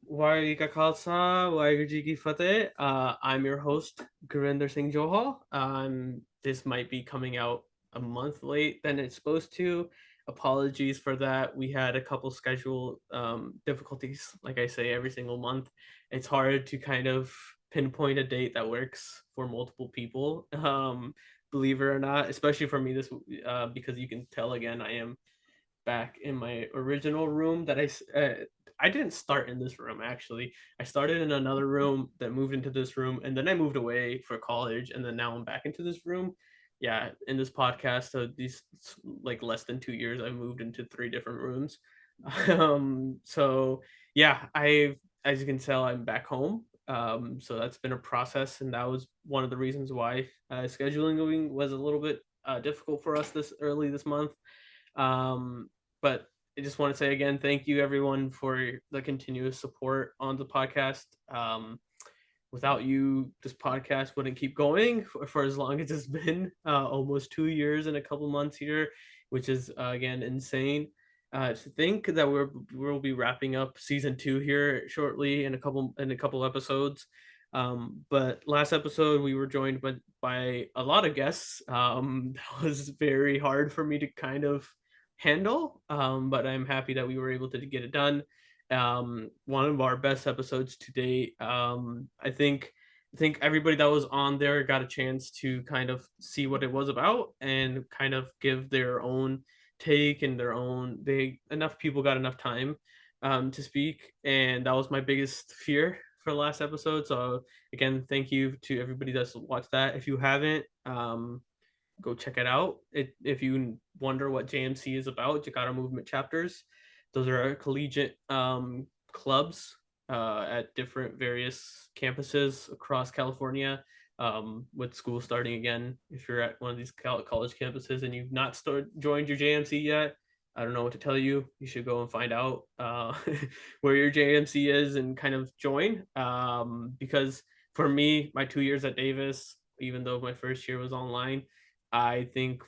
Waheguru Ka Khalsa, Waheguru Ji Ki Fateh. I'm your host, Gurinder Singh Johal. This might be coming out a month late than it's supposed to. Apologies for that. We had a couple schedule difficulties, like I say, every single month. It's hard to kind of pinpoint a date that works for multiple people. Believe it or not, especially for me, this because you can tell again, I am back in my original room that I didn't start in this room actually. I started in another room, then moved into this room, and then I moved away for college, and then now I'm back into this room. Yeah, in this podcast, so these like less than 2 years, I moved into three different rooms. So yeah, as you can tell, I'm back home. So that's been a process, and that was one of the reasons why scheduling was a little bit difficult for us this early this month. But I just want to say again, thank you everyone for the continuous support on the podcast. Without you, this podcast wouldn't keep going for as long as it's been, almost 2 years and a couple months here, which is again insane. To think that we'll be wrapping up season 2 here shortly in a couple episodes. But last episode we were joined by a lot of guests. That was very hard for me to kind of handle, but I'm happy that we were able to get it done. One of our best episodes to date. I think everybody that was on there got a chance to kind of see what it was about and kind of give their own take and their own. They enough people got enough time to speak, and that was my biggest fear for the last episode. So again, thank you to everybody that's watched that. If you haven't, go check it out. If you wonder what JMC is about, Jakara Movement Chapters, those are collegiate clubs at different various campuses across California. With school starting again, if you're at one of these college campuses and you've not joined your JMC yet, I don't know what to tell you. You should go and find out where your JMC is and kind of join. Because for me, my 2 years at Davis, even though my first year was online, I think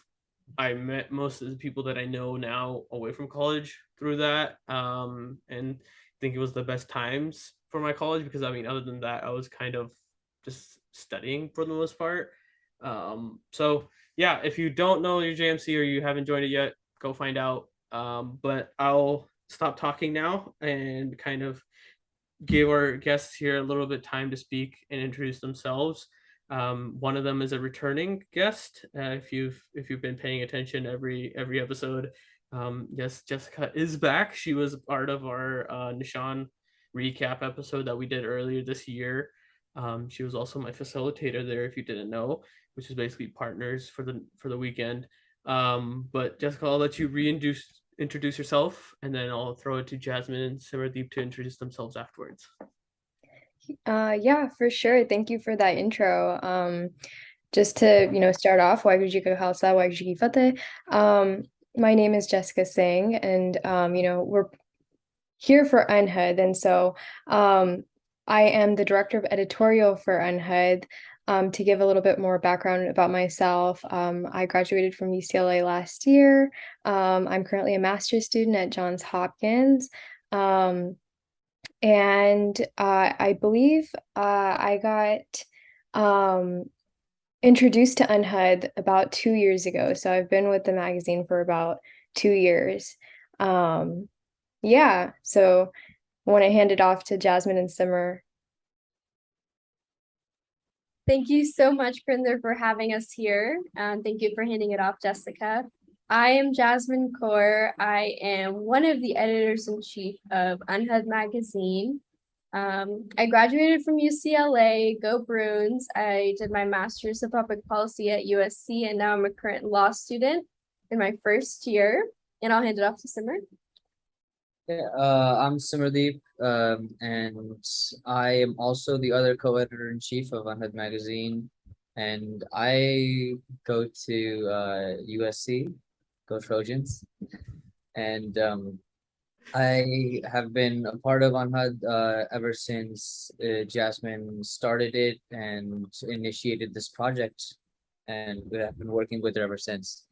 I met most of the people that I know now away from college through that. And I think it was the best times for my college because, I mean, other than that, I was kind of just studying for the most part. So, yeah, if you don't know your JMC or you haven't joined it yet, go find out. But I'll stop talking now and kind of give our guests here a little bit time to speak and introduce themselves. One of them is a returning guest. If you've been paying attention every episode, yes, Jessica is back. She was part of our Nishan recap episode that we did earlier this year. She was also my facilitator there, if you didn't know, which is basically partners for the weekend. But Jessica, I'll let you introduce yourself, and then I'll throw it to Jasmine and Simmerdeep to introduce themselves afterwards. Yeah, for sure. Thank you for that intro. Just to, start off, Waheguru Ji Ka Khalsa, Waheguru Ji Ki Fateh. My name is Jessica Singh, and we're here for Anhad, and so I am the director of editorial for Anhad. To give a little bit more background about myself, I graduated from UCLA last year. I'm currently a master's student at Johns Hopkins. And I believe I got introduced to Unhud about 2 years ago. So I've been with the magazine for about 2 years. Yeah, so I want to hand it off to Jasmine and Simmer. Thank you so much, Grinder, for having us here. Thank you for handing it off, Jessica. I am Jasmine Kaur. I am one of the editors-in-chief of Anhad Magazine. I graduated from UCLA, go Bruins. I did my master's of public policy at USC, and now I'm a current law student in my first year. And I'll hand it off to Simmer. Yeah, I'm Simmerdeep, and I am also the other co-editor-in-chief of Anhad Magazine, and I go to USC, go Trojans, and I have been a part of Anhad ever since Jasmine started it and initiated this project, and we have been working with her ever since.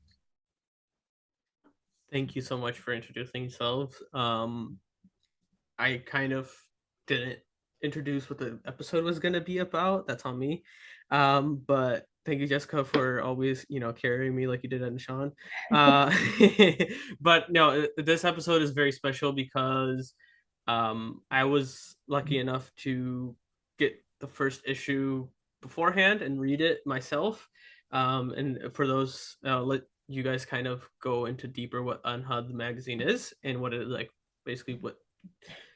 Thank you so much for introducing yourselves. I kind of didn't introduce what the episode was going to be about. That's on me. But thank you, Jessica, for always, carrying me like you did on Sean. Uh, but no, this episode is very special because I was lucky enough to get the first issue beforehand and read it myself. And for those, let you guys kind of go into deeper what Unhad Magazine is and what it like, basically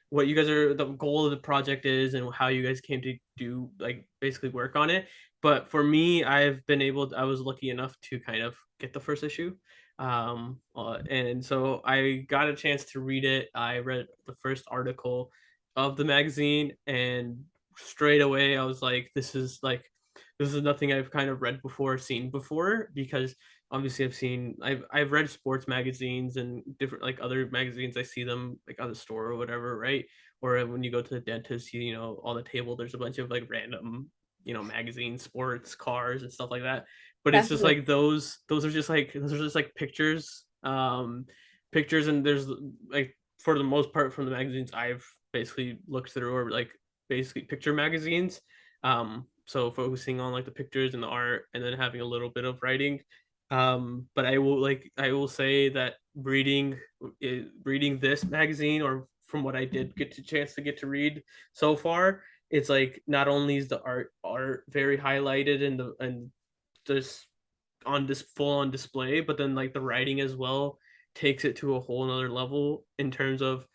what you guys are, the goal of the project is, and how you guys came to do like basically work on it. But for me, I was lucky enough to kind of get the first issue, and so I got a chance to read it. I read the first article of the magazine, and straight away I was like, this is nothing I've kind of read before, seen before, because obviously I've read sports magazines and different like other magazines. I see them like on the store or whatever, right? Or when you go to the dentist, on the table there's a bunch of like random, magazines, sports, cars and stuff like that. But it's just Definitely. like those are just like pictures, and there's like, for the most part, from the magazines I've basically looked through, or like basically picture magazines. So focusing on like the pictures and the art, and then having a little bit of writing. But I will say that reading this magazine, or from what I did get the chance to get to read so far, it's like not only is the art very highlighted and just on this full on display, but then like the writing as well takes it to a whole another level in terms of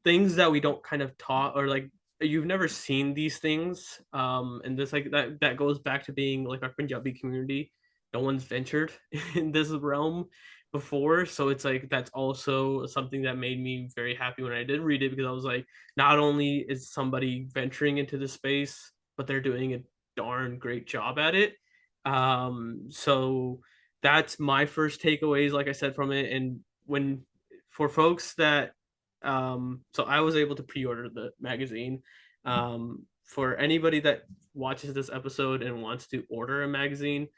things that we don't kind of taught, or like you've never seen these things. And this like that goes back to being like our Punjabi community. No one's ventured in this realm before, so it's like that's also something that made me very happy when I did read it, because I was like, not only is somebody venturing into the space, but they're doing a darn great job at it. So that's my first takeaways, like I said, from it. And when, for folks that, so I was able to pre-order the magazine. For anybody that watches this episode and wants to order a magazine,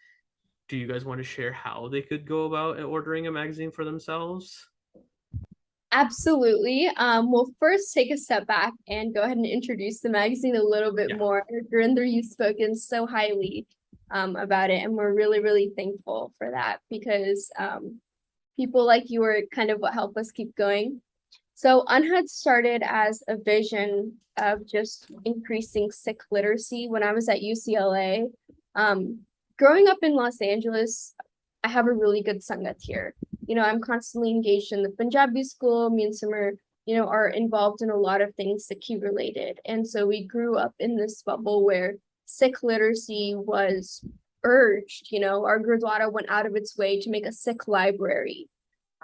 do you guys want to share how they could go about ordering a magazine for themselves? Absolutely. We'll first take a step back and go ahead and introduce the magazine a little bit Yeah. more. Gurinder, you've spoken so highly about it, and we're really, really thankful for that, because people like you are kind of what help us keep going. So Unhud started as a vision of just increasing Sikh literacy when I was at UCLA. Growing up in Los Angeles, I have a really good sangat here. I'm constantly engaged in the Punjabi school. Me and Simmer, are involved in a lot of things Sikhi related. And so we grew up in this bubble where Sikh literacy was urged. Our Gurdwara went out of its way to make a Sikh library,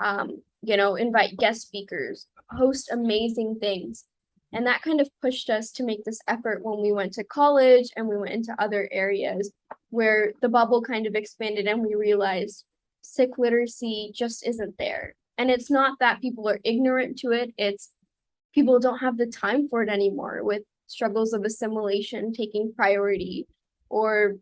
invite guest speakers, host amazing things. And that kind of pushed us to make this effort when we went to college and we went into other areas where the bubble kind of expanded, and we realized Sikh literacy just isn't there. And it's not that people are ignorant to it, it's people don't have the time for it anymore, with struggles of assimilation taking priority, or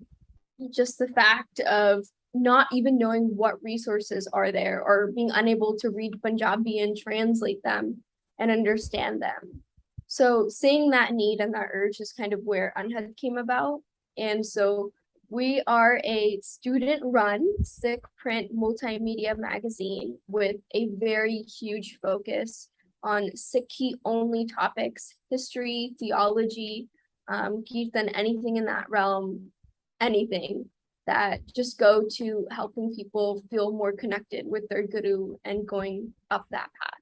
just the fact of not even knowing what resources are there, or being unable to read Punjabi and translate them and understand them. So seeing that need and that urge is kind of where Unhead came about. And so we are a student-run Sikh print multimedia magazine with a very huge focus on Sikhi-only topics: history, theology, Kirtan, anything in that realm, anything that just go to helping people feel more connected with their guru and going up that path.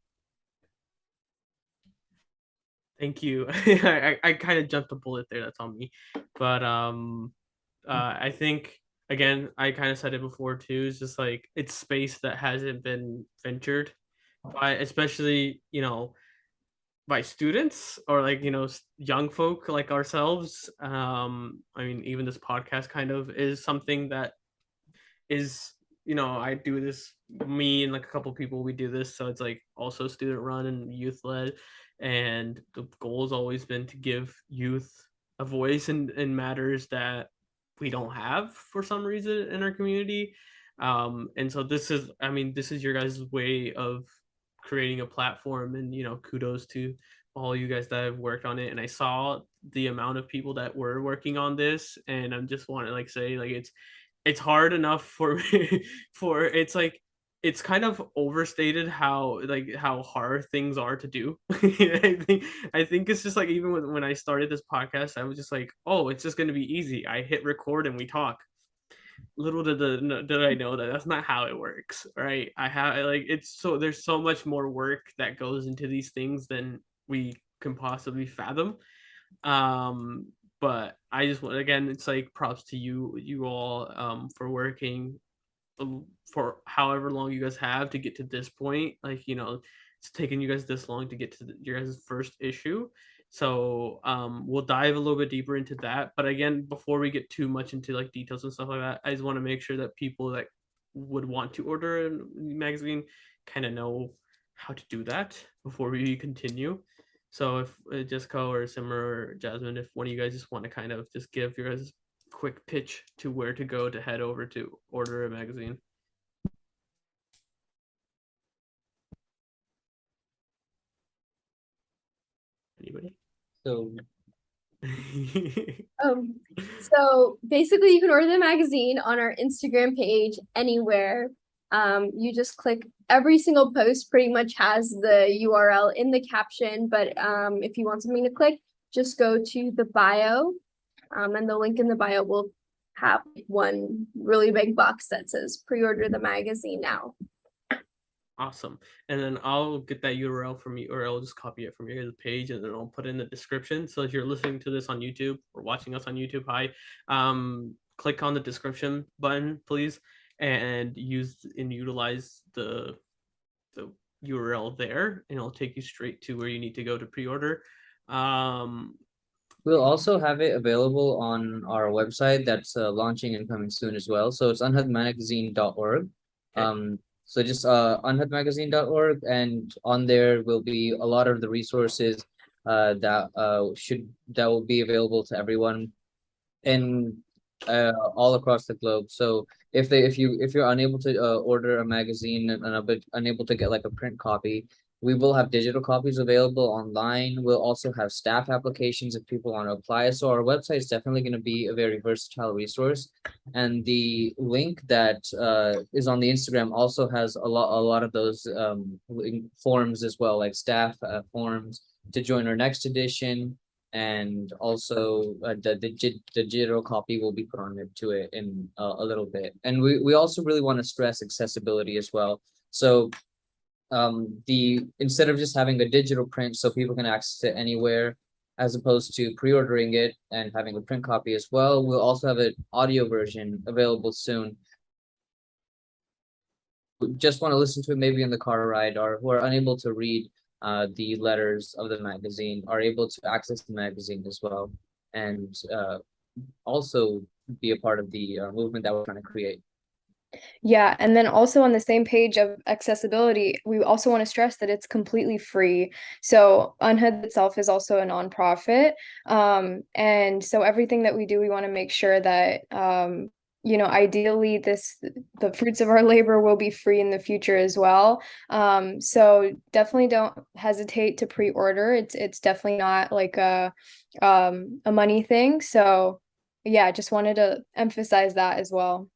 Thank you. I kind of jumped a bullet there. That's on me. But I think, again, I kind of said it before too. It's just like it's space that hasn't been ventured by, especially by students, or like young folk like ourselves. I mean, even this podcast kind of is something that is, I do this, me and like a couple people, we do this, so it's like also student run and youth led, and the goal has always been to give youth a voice in matters that we don't have for some reason in our community. And so this is your guys' way of creating a platform, and kudos to all you guys that have worked on it, and I saw the amount of people that were working on this, and I'm just want to like say like it's hard enough for for it's like it's kind of overstated how hard things are to do. I think it's just like even when I started this podcast, I was just like, oh, it's just gonna be easy. I hit record and we talk. Little did I know that that's not how it works, right? I have like it's so there's so much more work that goes into these things than we can possibly fathom. um but I just want, again, it's like props to you all for working for however long you guys have to get to this point. Like, it's taken you guys this long to get to your guys' first issue. So we'll dive a little bit deeper into that. But again, before we get too much into like details and stuff like that, I just want to make sure that people that would want to order a magazine kind of know how to do that before we continue. So if Jessica or Simmer or Jasmine, if one of you guys just want to kind of just give your guys quick pitch to where to go to head over to order a magazine. Anybody? So So basically you can order the magazine on our Instagram page anywhere. You just click every single post pretty much has the URL in the caption, but if you want something to click, just go to the bio, and the link in the bio will have one really big box that says pre-order the magazine now. Awesome. And then I'll get that URL from you, or I'll just copy it from your guys' page, and then I'll put it in the description. So if you're listening to this on YouTube or watching us on YouTube, hi, click on the description button, please, and utilize the URL there, and it'll take you straight to where you need to go to pre-order. we'll also have it available on our website that's launching and coming soon as well. So it's unhadmagazine.org. Okay. So just unhadmagazine.org, and on there will be a lot of the resources that will be available to everyone and all across the globe. So if you're unable to order a magazine and unable to get like a print copy, we will have digital copies available online. We'll also have staff applications if people want to apply. So our website is definitely going to be a very versatile resource. And the link that is on the Instagram also has a lot of those forms as well, like staff forms to join our next edition, and also the digital copy will be put on to it in a little bit. And we also really want to stress accessibility as well. So instead of just having a digital print so people can access it anywhere, as opposed to pre-ordering it and having a print copy as well, we'll also have an audio version available soon. Just want to listen to it maybe in the car ride, or who are unable to read the letters of the magazine are able to access the magazine as well, and also be a part of the movement that we're trying to create. Yeah, and then also on the same page of accessibility, we also want to stress that it's completely free. So Unhad itself is also a nonprofit. And so everything that we do, we want to make sure that ideally the fruits of our labor will be free in the future as well. So definitely don't hesitate to pre-order. It's definitely not like a money thing. So yeah, just wanted to emphasize that as well.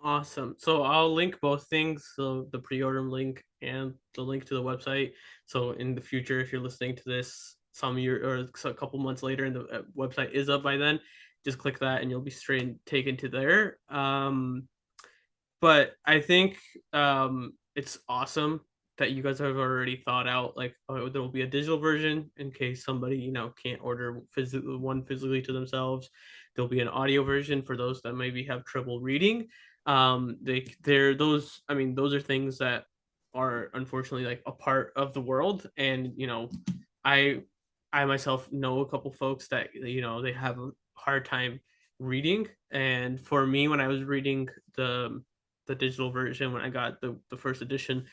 Awesome. So I'll link both things, so the pre-order link and the link to the website. So in the future, if you're listening to this some year or a couple months later and the website is up by then, just click that and you'll be straight taken to there. But I think it's awesome that you guys have already thought out like, oh, there will be a digital version in case somebody can't order physically to themselves. There'll be an audio version for those that maybe have trouble reading. They're those, I mean, those are things that are unfortunately like a part of the world. And i I myself know a couple folks that they have a hard time reading. And for me, when I was reading the digital version, when I got the first edition,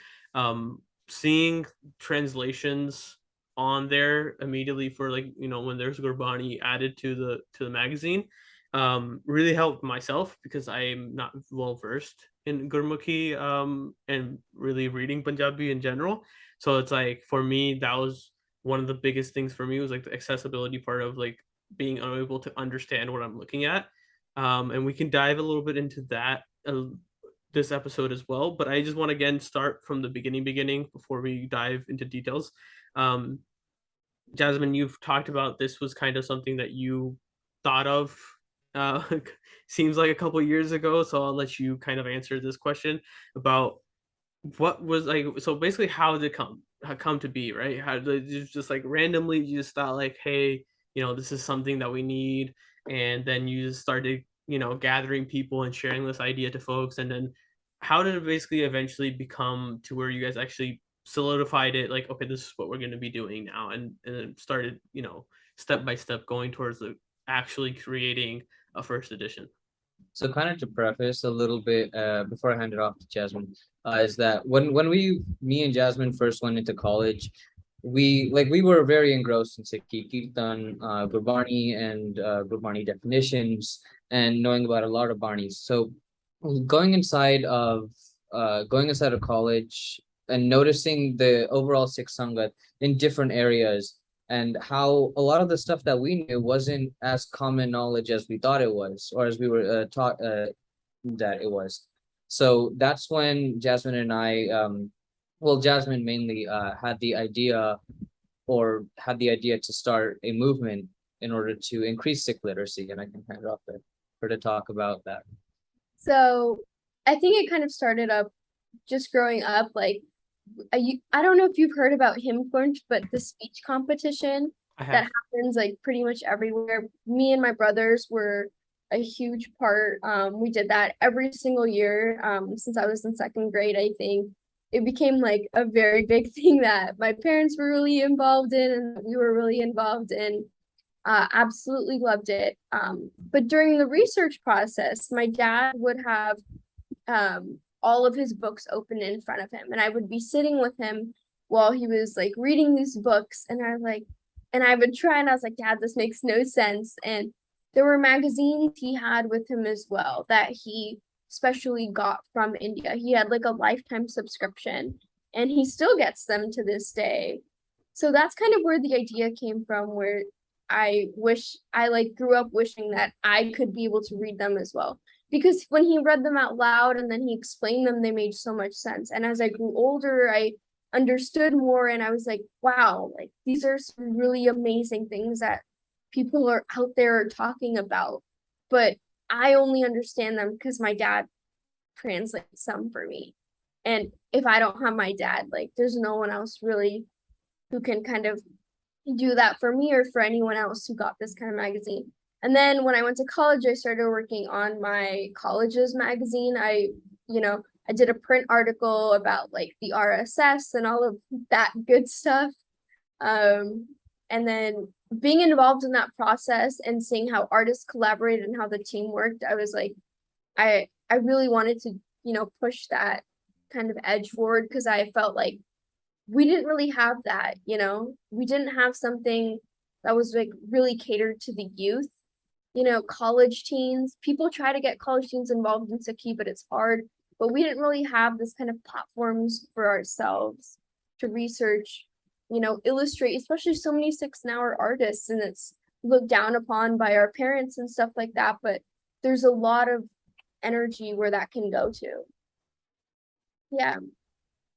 seeing translations on there immediately for like when there's Gurbani added to the magazine, really helped myself because I'm not well versed in Gurmukhi, and really reading Punjabi in general. So it's like for me that was one of the biggest things for me was like the accessibility part of like being unable to understand what I'm looking at. And we can dive a little bit into that this episode as well. But I just want to again start from the beginning before we dive into details. Um, Jasmine, you've talked about this was kind of something that you thought of. Uh, seems like a couple years ago, so I'll let you kind of answer this question about what was like. So basically, how did it come to be, right? How did you just like randomly you just thought like, hey, this is something that we need, and then you just started, gathering people and sharing this idea to folks, and then how did it basically eventually become to where you guys actually solidified it, like, okay, this is what we're going to be doing now, and then started, step by step going towards the actually creating a first edition. So kind of to preface a little bit before I hand it off to Jasmine, is that when me and Jasmine first went into college, we were very engrossed in Sikhi Kirtan, Gurbani and Gurbani definitions and knowing about a lot of Barnis. So going inside of college and noticing the overall Sikh Sangat in different areas and how a lot of the stuff that we knew wasn't as common knowledge as we thought it was, or as we were taught that it was. So that's when Jasmine and I, well, Jasmine mainly had the idea to start a movement in order to increase Sikh literacy, and I can hand it off to her to talk about that. So I think it kind of started up just growing up. Like, I don't know if you've heard about Hymn Kunch, but the speech competition that happens like pretty much everywhere. Me and my brothers were a huge part. We did that every single year since I was in second grade, I think. It became like a very big thing that my parents were really involved in and we were really involved in. Absolutely loved it. But during the research process, my dad would have all of his books open in front of him, and I would be sitting with him while he was like reading these books, and I would try, and I was like, Dad, this makes no sense. And there were magazines he had with him as well that he specially got from India. He had like a lifetime subscription, and he still gets them to this day. So that's kind of where the idea came from, where I like grew up wishing that I could be able to read them as well. Because when he read them out loud and then he explained them, they made so much sense. And as I grew older, I understood more, and I was like, wow, like these are some really amazing things that people are out there talking about. But I only understand them because my dad translates some for me. And if I don't have my dad, like there's no one else really who can kind of do that for me or for anyone else who got this kind of magazine. And then when I went to college, I started working on my college's magazine. I did a print article about like the RSS and all of that good stuff. And then being involved in that process and seeing how artists collaborated and how the team worked, I was like, I really wanted to, push that kind of edge forward, because I felt like we didn't really have that, we didn't have something that was like really catered to the youth. College teens, people try to get college teens involved in Sikhi, but it's hard. But we didn't really have this kind of platforms for ourselves to research, illustrate, especially so many 6 now are artists, and it's looked down upon by our parents and stuff like that. But there's a lot of energy where that can go to. Yeah.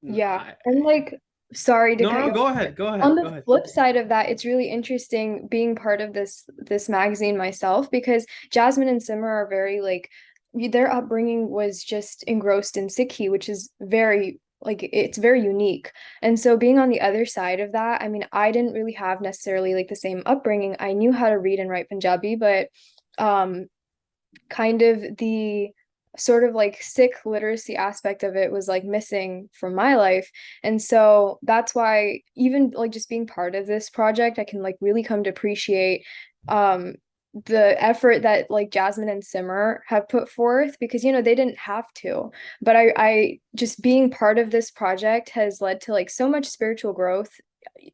Yeah. And like, sorry to cut you go off. ahead. On the flip side of that, it's really interesting being part of this magazine myself, because Jasmine and Simmer are very like, their upbringing was just engrossed in Sikhi, which is very like, it's very unique. And so being on the other side of that, I mean, I didn't really have necessarily like the same upbringing. I knew how to read and write Punjabi, but kind of the sort of like Sikh literacy aspect of it was like missing from my life. And so that's why even like just being part of this project, I can like really come to appreciate the effort that like Jasmine and Simmer have put forth, because they didn't have to, but I just being part of this project has led to like so much spiritual growth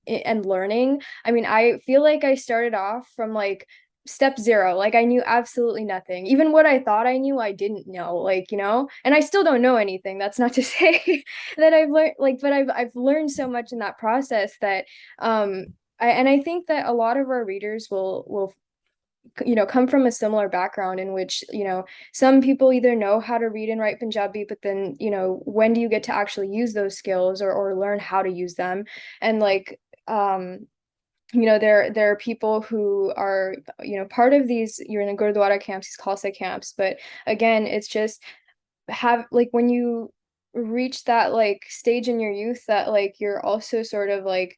and learning. I mean, I feel like I started off from like step zero. Like I knew absolutely nothing. Even what I thought I knew, I didn't know, like, and I still don't know anything. That's not to say that I've learned like, but I've learned so much in that process that I think that a lot of our readers will come from a similar background in which, some people either know how to read and write Punjabi, but then, when do you get to actually use those skills or learn how to use them? And like, there are people who are, part of these, you're in a Gurdwara camps, these Khalsa camps, but again, it's just have like when you reach that like stage in your youth that like you're also sort of like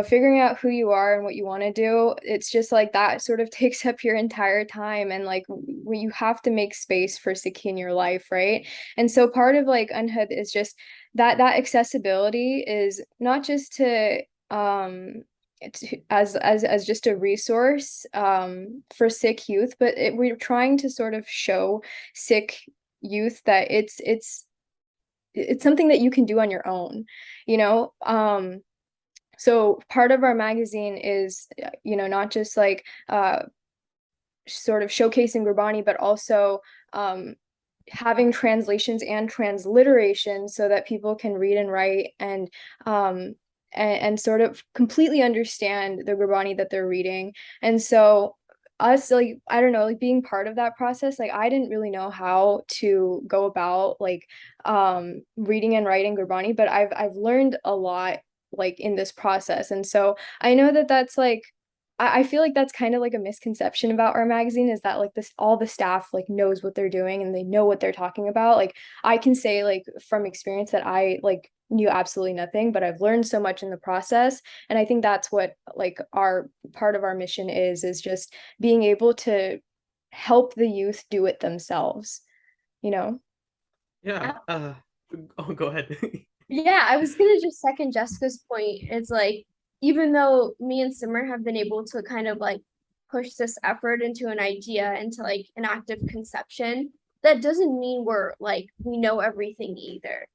figuring out who you are and what you want to do, it's just like that sort of takes up your entire time. And like when you have to make space for Sikhi in your life, right? And so part of like Unhud is just that accessibility is not just to as just a resource for Sikh youth, but we're trying to sort of show Sikh youth that it's something that you can do on your own, you know so part of our magazine is, not just like sort of showcasing Gurbani, but also having translations and transliteration so that people can read and write and sort of completely understand the Gurbani that they're reading. And so us, like, I don't know, like being part of that process, like I didn't really know how to go about like reading and writing Gurbani, but I've learned a lot like in this process. And so I know that that's like I feel like that's kind of like a misconception about our magazine, is that like this all the staff like knows what they're doing and they know what they're talking about. Like I can say like from experience that I like knew absolutely nothing, but I've learned so much in the process. And I think that's what like our part of our mission is just being able to help the youth do it themselves, you know? Yeah. Oh, go ahead. Yeah, I was gonna just second Jessica's point. It's like, even though me and Simmer have been able to kind of like push this effort into an idea, into like an active conception, that doesn't mean we're like we know everything either.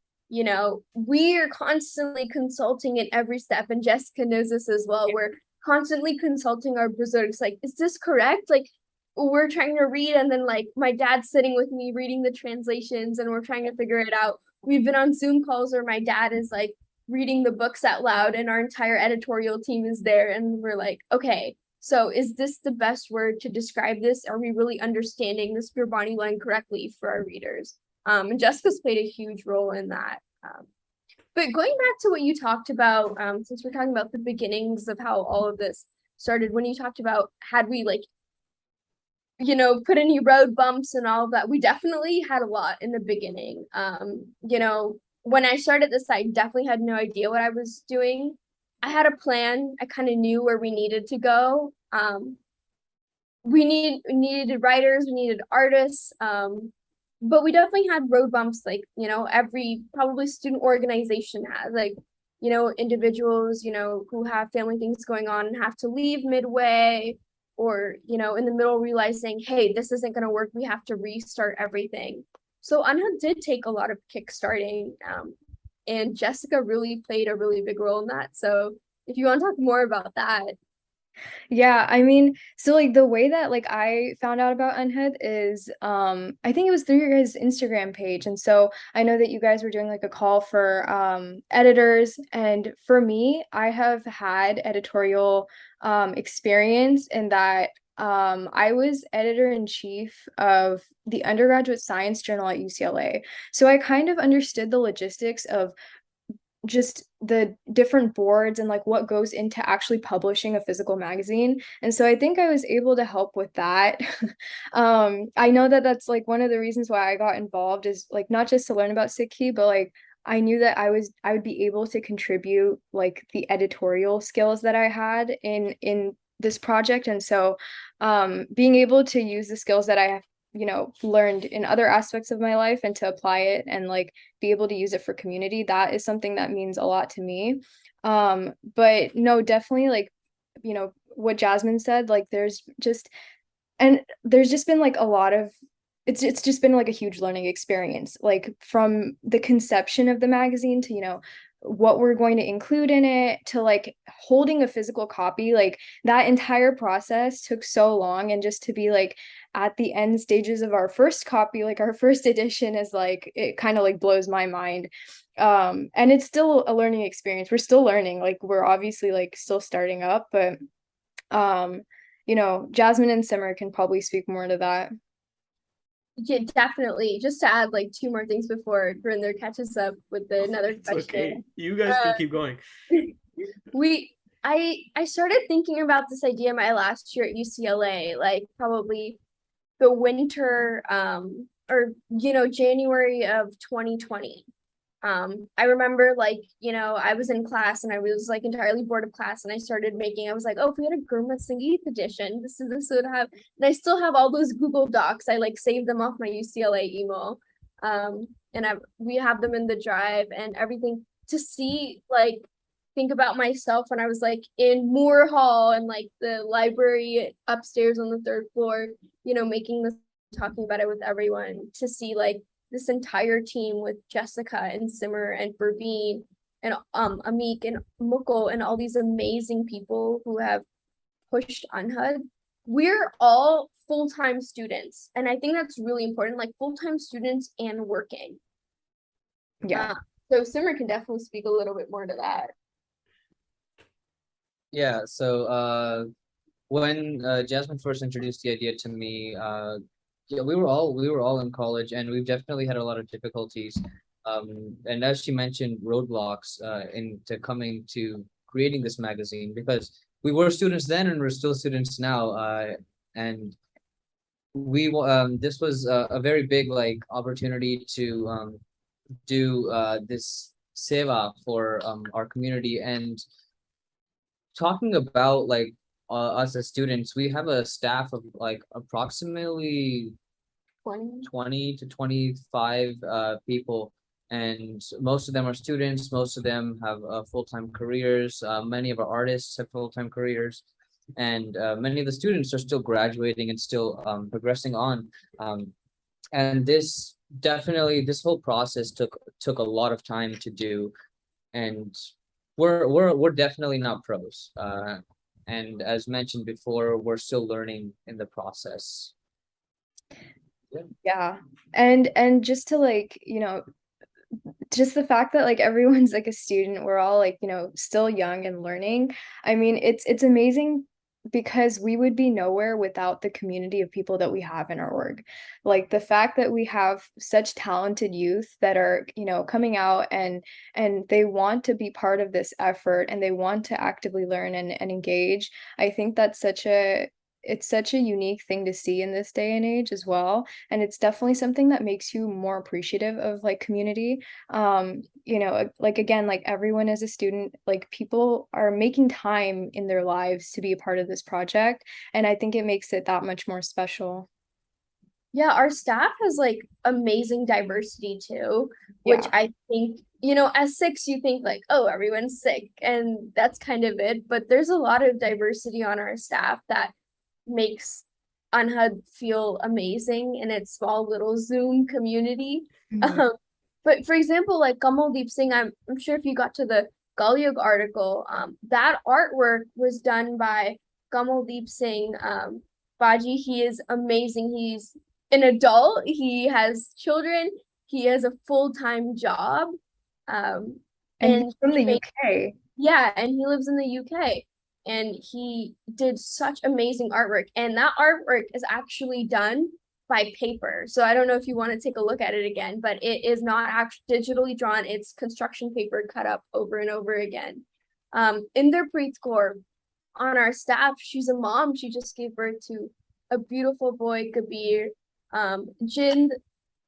We're constantly consulting in every step, and Jessica knows this as well. We're constantly consulting our berserks, like, is this correct? Like, we're trying to read, and then like my dad's sitting with me reading the translations, and we're trying to figure it out. We've been on Zoom calls where my dad is like reading the books out loud and our entire editorial team is there, and we're like, okay, so is this the best word to describe this? Are we really understanding this Gurbani line correctly for our readers? And Jessica's played a huge role in that. But going back to what you talked about, since we're talking about the beginnings of how all of this started, when you talked about had we like put any road bumps and all of that, we definitely had a lot in the beginning. When I started this, I definitely had no idea what I was doing. I had a plan. I kind of knew where we needed to go. We needed writers, we needed artists, but we definitely had road bumps, like, every probably student organization has, like, individuals, who have family things going on and have to leave midway, or in the middle realizing, hey, this isn't going to work, we have to restart everything. So Anhad did take a lot of kickstarting, and Jessica really played a really big role in that. So if you want to talk more about that. Yeah, I mean, so like the way that like I found out about Unhead is I think it was through your guys' Instagram page. And so I know that you guys were doing like a call for editors, and for me, I have had editorial experience in that I was editor-in-chief of the undergraduate science journal at UCLA. So I kind of understood the logistics of just the different boards and like what goes into actually publishing a physical magazine. And so I think I was able to help with that. I know that that's like one of the reasons why I got involved, is like not just to learn about Sikhi, but like I knew that I would be able to contribute like the editorial skills that I had in this project. And so being able to use the skills that I have learned in other aspects of my life and to apply it and like be able to use it for community, that is something that means a lot to me. But no, definitely like what Jasmine said, like there's just been like a lot of it's just been like a huge learning experience, like from the conception of the magazine to what we're going to include in it, to like holding a physical copy. Like that entire process took so long, and just to be like at the end stages of our first copy, like our first edition, is like, it kind of like blows my mind. And it's still a learning experience. We're still learning, like we're obviously like still starting up, but um Jasmine and Simmer can probably speak more to that. Yeah, definitely. Just to add like two more things before Grinder catches up with another It's question. okay. You guys can keep going. we I started thinking about this idea my last year at UCLA, like probably the winter or January of 2020. I remember like, I was in class and I was like entirely bored of class, and I started making, I was like, oh, if we had a Gurmukh Sangeet edition, this would have, and I still have all those Google Docs. I like saved them off my UCLA email. And we have them in the drive and everything, to see like, think about myself when I was like in Moore Hall and like the library upstairs on the third floor, making this, talking about it with everyone, to see like this entire team with Jessica and Simmer and Praveen and Amik and Mukul and all these amazing people who have pushed Anhad. We're all full-time students, and I think that's really important, like full-time students and working. Yeah. So Simmer can definitely speak a little bit more to that. Yeah, so when Jasmine first introduced the idea to me, yeah, we were all in college, and we've definitely had a lot of difficulties. And as she mentioned, roadblocks into coming to creating this magazine, because we were students then and we're still students now. And this was a very big like opportunity to do this seva for our community. And talking about like us as students, we have a staff of like approximately 20 to 25 people, and most of them are students. Most of them have full-time careers. Many of our artists have full-time careers, and many of the students are still graduating and still progressing on. And this whole process took a lot of time to do, and we're definitely not pros. And as mentioned before, we're still learning in the process. Yeah. And just to like, just the fact that like everyone's like a student, we're all like, still young and learning. I mean, it's amazing, because we would be nowhere without the community of people that we have in our org. Like the fact that we have such talented youth that are, coming out, and they want to be part of this effort, and they want to actively learn and engage. I think that's it's such a unique thing to see in this day and age as well, and it's definitely something that makes you more appreciative of like community. Like again, like everyone as a student, like people are making time in their lives to be a part of this project, and I think it makes it that much more special. Yeah, our staff has like amazing diversity too, which Yeah. I think, as Sikhs, you think like, oh, everyone's Sikh, and that's kind of it. But there's a lot of diversity on our staff that makes Anhad feel amazing in its small little Zoom community. Mhm. But for example, like Kamaldeep Singh, I'm sure if you got to the Galyug article, that artwork was done by Kamaldeep Singh. Baji, he is amazing. He's an adult. He has children. He has a full-time job. And he's And from he the made, UK. yeah, and he lives in the UK. And he did such amazing artwork. And that artwork is actually done by paper. So I don't know if you want to take a look at it again, but it is not actually digitally drawn. It's construction paper cut up over and over again. Inderpreet Kaur on our staff, she's a mom. She just gave birth to a beautiful boy, Kabir. Jind,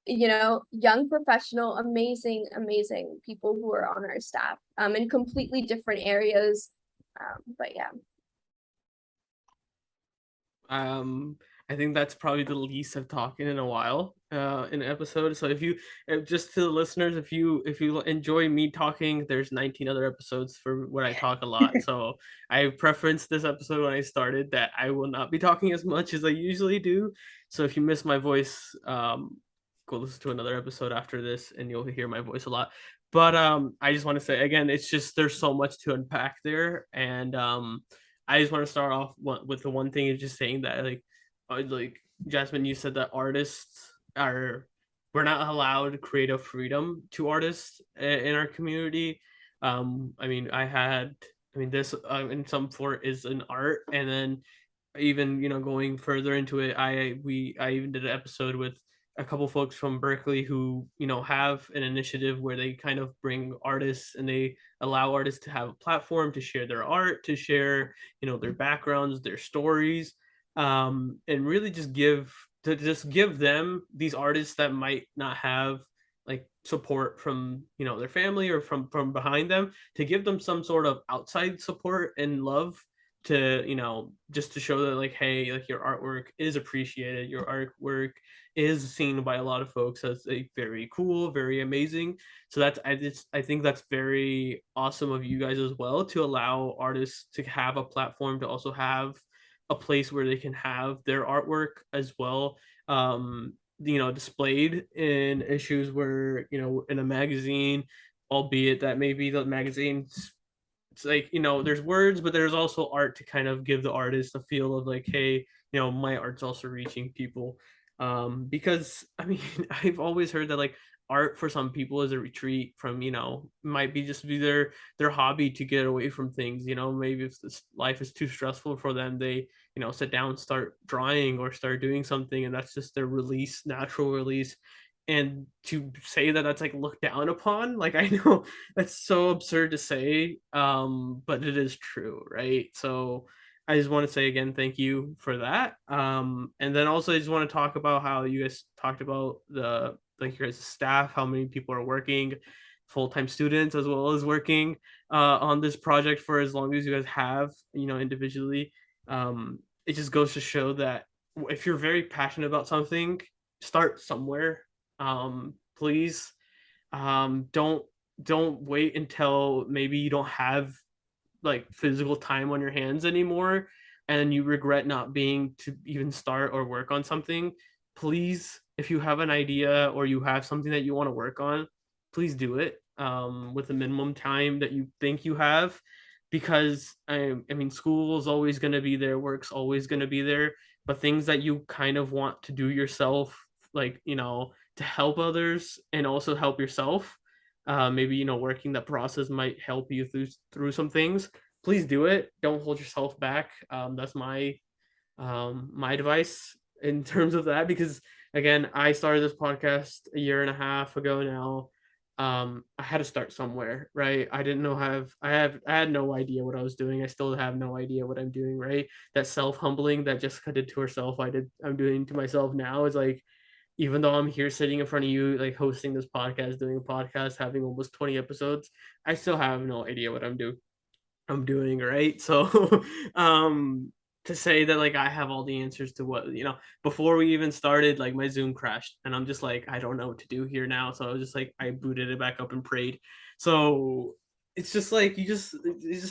young professional, amazing, amazing people who are on our staff, in completely different areas. But yeah. I think that's probably the least I've talked in a while in an episode. So just to the listeners, if you enjoy me talking, there's 19 other episodes for when I talk a lot. So I preferenced this episode when I started that I will not be talking as much as I usually do. So if you miss my voice, go listen to another episode after this and you'll hear my voice a lot. But I just want to say again, it's just there's so much to unpack there, and I just want to start off with the one thing is just saying that like Jasmine, you said that artists are we're not allowed creative freedom to artists in our community. I mean, this in some form is an art, and then even going further into it, I even did an episode with a couple folks from Berkeley who have an initiative where they kind of bring artists and they allow artists to have a platform to share their art, to share their backgrounds, their stories, and really just give them, these artists that might not have like support from their family or from behind them, to give them some sort of outside support and love, to just to show that like, hey, like your artwork is appreciated, your artwork is seen by a lot of folks as a very cool, very amazing. So I think that's very awesome of you guys as well, to allow artists to have a platform, to also have a place where they can have their artwork as well, displayed in issues where in a magazine, albeit that maybe the magazine's, it's like there's words, but there's also art to kind of give the artist a feel of like, hey, my art's also reaching people. Because I mean, I've always heard that like art for some people is a retreat from, might be just be their hobby to get away from things. Maybe if this life is too stressful for them, they sit down, start drawing or start doing something, and that's just their release, natural release. And to say that that's like looked down upon, like, I know that's so absurd to say, but it is true, right? So I just want to say again, thank you for that. And then also I just want to talk about how you guys talked about the like your guys' staff, how many people are working, full-time students as well as working on this project for as long as you guys have, individually. It just goes to show that if you're very passionate about something, start somewhere. Please, don't wait until maybe you don't have like physical time on your hands anymore and you regret not being to even start or work on something. Please, if you have an idea or you have something that you want to work on, please do it with the minimum time that you think you have, because I mean, school is always going to be there, work's always going to be there, but things that you kind of want to do yourself, like to help others and also help yourself, maybe working that process might help you through some things. Please do it, don't hold yourself back. That's my advice in terms of that, because again, I started this podcast a year and a half ago now. I had to start somewhere, right? I didn't know have I had no idea what I was doing. I still have no idea what I'm doing, right? That self-humbling that Jessica did to herself, I'm doing to myself now, is like, even though I'm here sitting in front of you, like hosting this podcast, doing a podcast, having almost 20 episodes, I still have no idea what I'm doing, right? So to say that like I have all the answers to what, before we even started, like my Zoom crashed and I'm just like, I don't know what to do here now. So I was just like, I booted it back up and prayed. So it's just like you just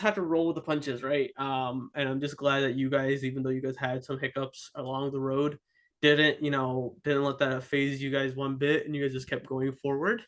have to roll with the punches, right? And I'm just glad that you guys, even though you guys had some hiccups along the road, didn't let that phase you guys one bit, and you guys just kept going forward.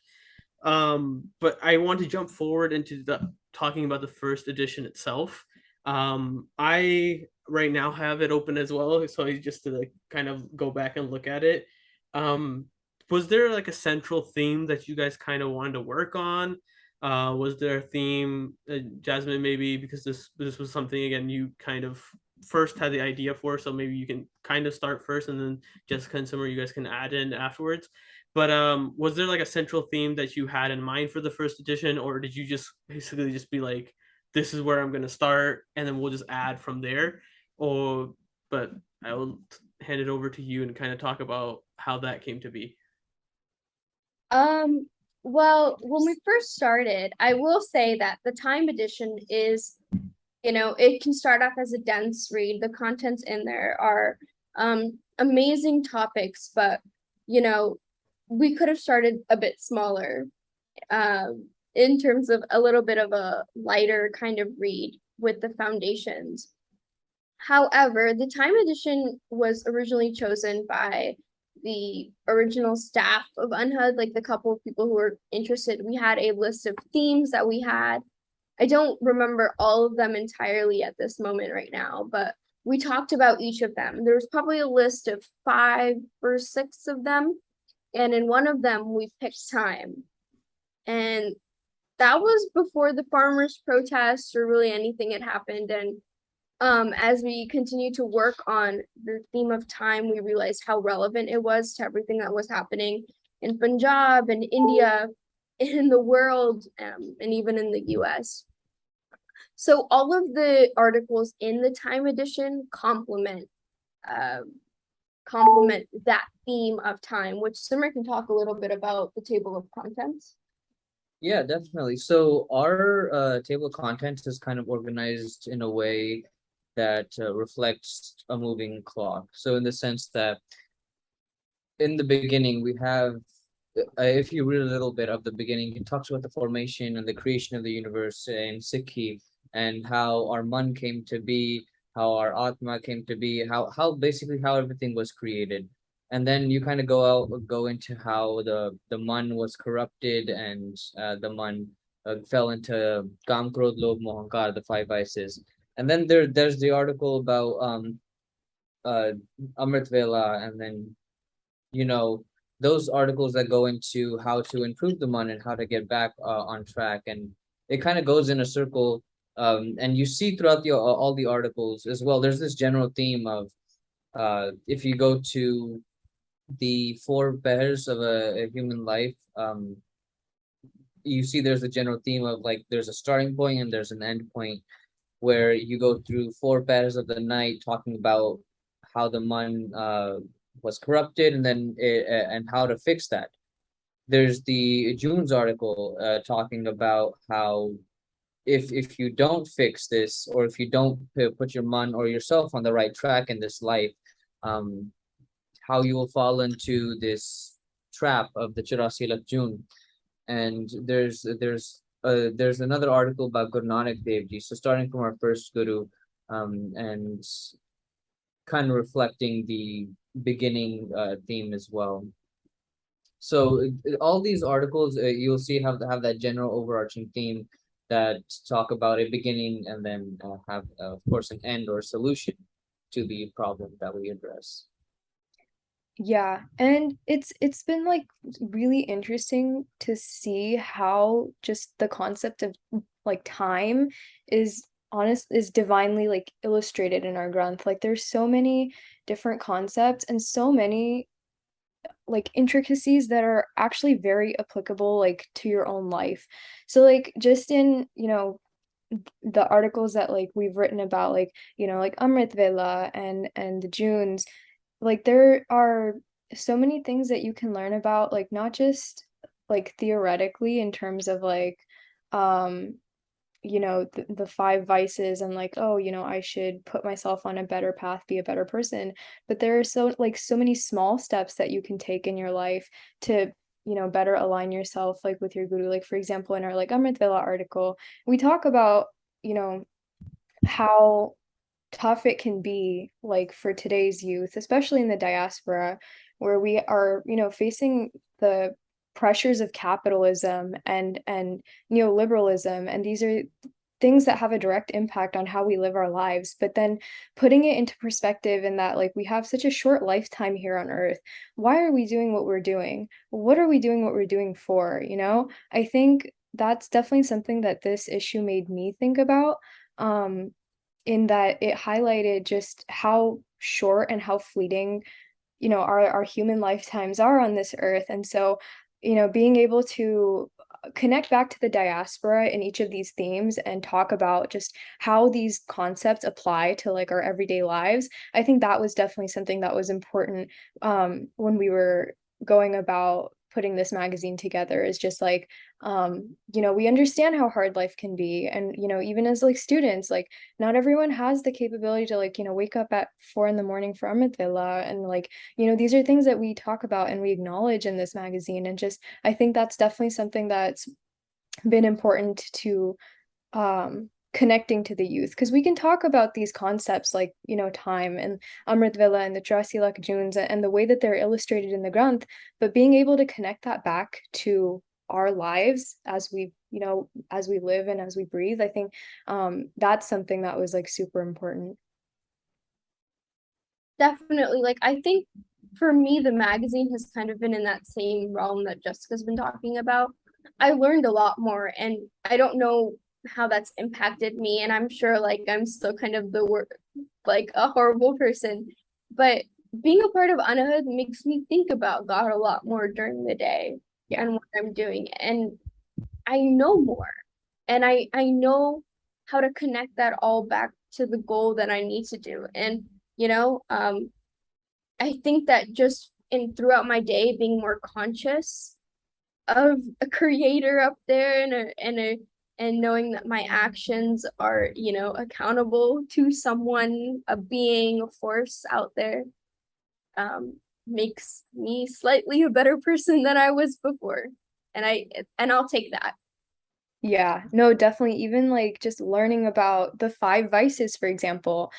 But I want to jump forward into the talking about the first edition itself. I right now have it open as well, so just to like kind of go back and look at it. Um, was there like a central theme that you guys kind of wanted to work on? Was there a theme, Jasmine, maybe because this was something again you kind of first had the idea for, so maybe you can kind of start first, and then Jessica and Summer, you guys can add in afterwards. But was there like a central theme that you had in mind for the first edition, or did you just basically just be like, this is where I'm gonna start, and then we'll just add from there? Or, but I will hand it over to you and kind of talk about how that came to be. Well, when we first started, I will say that the time edition is, it can start off as a dense read. The contents in there are amazing topics, but we could have started a bit smaller in terms of a little bit of a lighter kind of read with the foundations. However, the time edition was originally chosen by the original staff of Unhud, like the couple of people who were interested, we had a list of themes that we had. I don't remember all of them entirely at this moment right now, but we talked about each of them. There was probably a list of 5 or 6 of them, and in one of them we picked time. And that was before the farmers' protests or really anything had happened. And as we continued to work on the theme of time, we realized how relevant it was to everything that was happening in Punjab and India, in the world, and even in the US. So all of the articles in the Time edition complement that theme of time, which Simmer can talk a little bit about the table of contents. Yeah, definitely. So our table of contents is kind of organized in a way that reflects a moving clock. So in the sense that in the beginning we have, if you read a little bit of the beginning, it talks about the formation and the creation of the universe in Sikhi, and how our man came to be, how our Atma came to be, how basically how everything was created. And then you kind of go into how the man was corrupted, and the man fell into Kam, Krodh, Lobh, Mohankar, the 5 vices. And then there's the article about uh Amrit Vela, and then you know those articles that go into how to improve the man and how to get back on track, and it kind of goes in a circle. And you see throughout the all the articles as well, there's this general theme of if you go to the 4 pairs of a human life, you see there's a general theme of like there's a starting point and there's an end point, where you go through 4 pairs of the night talking about how the man was corrupted, and then and how to fix that. There's the June's article talking about how if you don't fix this, or if you don't put your man or yourself on the right track in this life, um, how you will fall into this trap of the Chirasilat June. And there's another article about Guru Nanak Dev Ji. So starting from our first Guru, and kind of reflecting the beginning theme as well. So all these articles, you'll see have that general overarching theme that talk about a beginning, and then have of course an end or a solution to the problem that we address. Yeah, and it's been like really interesting to see how just the concept of like time is divinely like illustrated in our Granth. Like there's so many different concepts and so many like intricacies that are actually very applicable like to your own life. So like just in, the articles that like we've written about like, like Amrit Vela and the Junes, like there are so many things that you can learn about, like not just like theoretically in terms of like um the 5 vices and like, oh, I should put myself on a better path, be a better person, but there are so many small steps that you can take in your life to better align yourself like with your guru. Like for example, in our like Amrit Vela article, we talk about you know how tough it can be like for today's youth, especially in the diaspora, where we are, facing the pressures of capitalism and neoliberalism, and these are things that have a direct impact on how we live our lives. But then putting it into perspective in that like we have such a short lifetime here on earth. Why are we doing what we're doing? What are we doing what we're doing for? I think that's definitely something that this issue made me think about. In that it highlighted just how short and how fleeting, our human lifetimes are on this earth. And so, being able to connect back to the diaspora in each of these themes and talk about just how these concepts apply to like our everyday lives, I think that was definitely something that was important when we were going about putting this magazine together. Is just like we understand how hard life can be, and even as like students, like not everyone has the capability to like wake up at 4 in the morning for Amrit Vela, and like these are things that we talk about and we acknowledge in this magazine. And just I think that's definitely something that's been important to connecting to the youth, because we can talk about these concepts like, time and Amrit Vela and the 84 lakh Junes and the way that they're illustrated in the Granth, but being able to connect that back to our lives as we, as we live and as we breathe, I think that's something that was like super important. Definitely. Like, I think for me, the magazine has kind of been in that same realm that Jessica's been talking about. I learned a lot more, and I don't know how that's impacted me. And I'm sure, like, I'm still kind of like a horrible person. But being a part of Anahad makes me think about God a lot more during the day and what I'm doing. And I know more. And I know how to connect that all back to the goal that I need to do. And I think that just in throughout my day, being more conscious of a creator up there and knowing that my actions are, accountable to someone, a being, a force out there, makes me slightly a better person than I was before. And I'll take that. Yeah, no, definitely. Even like just learning about the five vices, for example,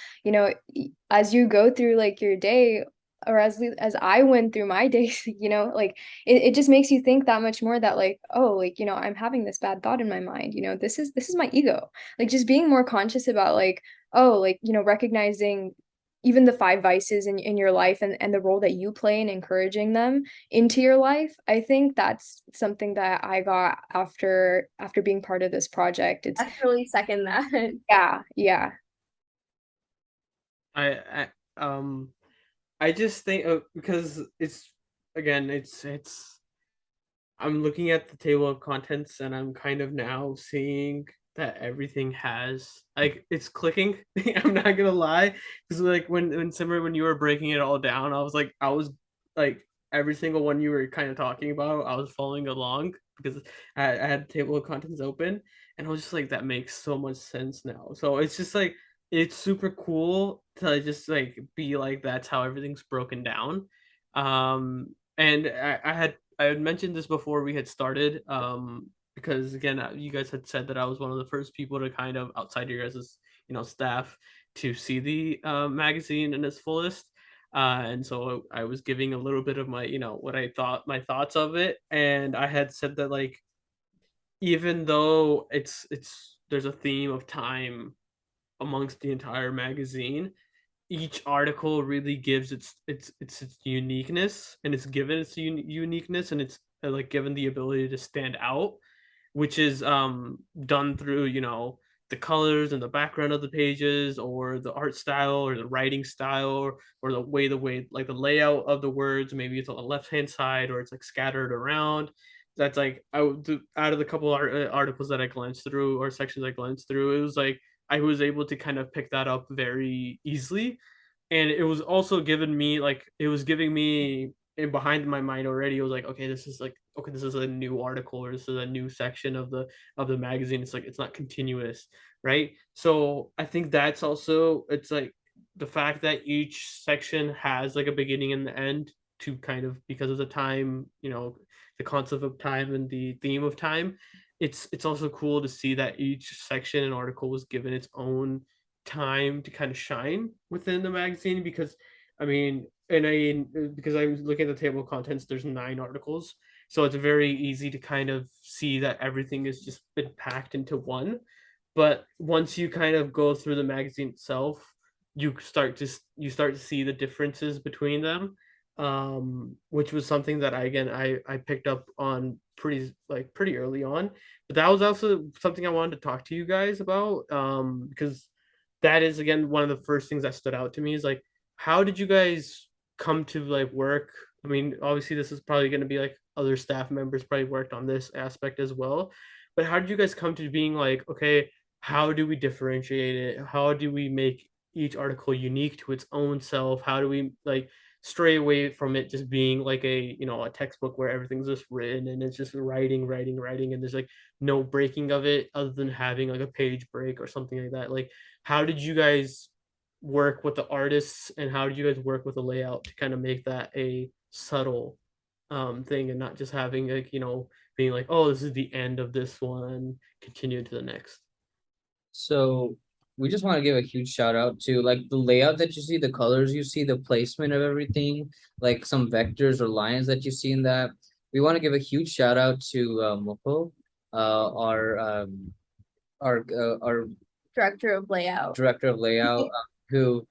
as you go through like your day, or as I went through my days, like it just makes you think that much more that like, oh, like, I'm having this bad thought in my mind, this is my ego. Like just being more conscious about like, oh, like, recognizing even the five vices in your life and the role that you play in encouraging them into your life. I think that's something that I got after being part of this project. It's Actually second that. yeah. I I just think because it's again it's I'm looking at the table of contents and I'm kind of now seeing that everything has like it's clicking. I'm not gonna lie, because like when Simmer when you were breaking it all down, I was like every single one you were kind of talking about, I was following along because I had the table of contents open, and I was just like that makes so much sense now. So it's just like it's super cool to just like be like that's how everything's broken down. And I had mentioned this before we had started, because again, you guys had said that I was one of the first people to kind of outside your guys' staff to see the magazine in its fullest. And so I was giving a little bit of my what I thought my thoughts of it, and I had said that like even though it's there's a theme of time amongst the entire magazine, each article really gives its uniqueness, and it's given its uniqueness, and it's like given the ability to stand out, which is done through the colors and the background of the pages, or the art style, or the writing style, or the way like the layout of the words. Maybe it's on the left hand side, or it's like scattered around. That's like out of the couple articles that I glanced through, or sections I glanced through, it was like I was able to kind of pick that up very easily. And it was also giving me like it was giving me in behind my mind already. It was like, okay, this is like okay, this is a new article, or this is a new section of the magazine. It's like it's not continuous, right? So I think that's also it's like the fact that each section has like a beginning and the end, to kind of because of the time, the concept of time and the theme of time. It's also cool to see that each section and article was given its own time to kind of shine within the magazine, because because I was looking at the table of contents, there's 9 articles, so it's very easy to kind of see that everything has just been packed into one. But once you kind of go through the magazine itself, you start to see the differences between them, which was something that I picked up on pretty early on. But that was also something I wanted to talk to you guys about, because that is again one of the first things that stood out to me is like, how did you guys come to like work? I mean, obviously this is probably going to be like other staff members probably worked on this aspect as well, but how did you guys come to being like, okay, how do we differentiate it? How do we make each article unique to its own self? How do we like stray away from it just being like a textbook where everything's just written and it's just writing, and there's like no breaking of it other than having like a page break or something like that? Like, how did you guys work with the artists, and how did you guys work with the layout to kind of make that a subtle thing, and not just having like being like, oh, this is the end of this one, continue to the next? So we just want to give a huge shout out to like the layout that you see, the colors you see, the placement of everything, like some vectors or lines that you see in that. We want to give a huge shout out to Moko, uh, our um, our Director of layout. director of layout, who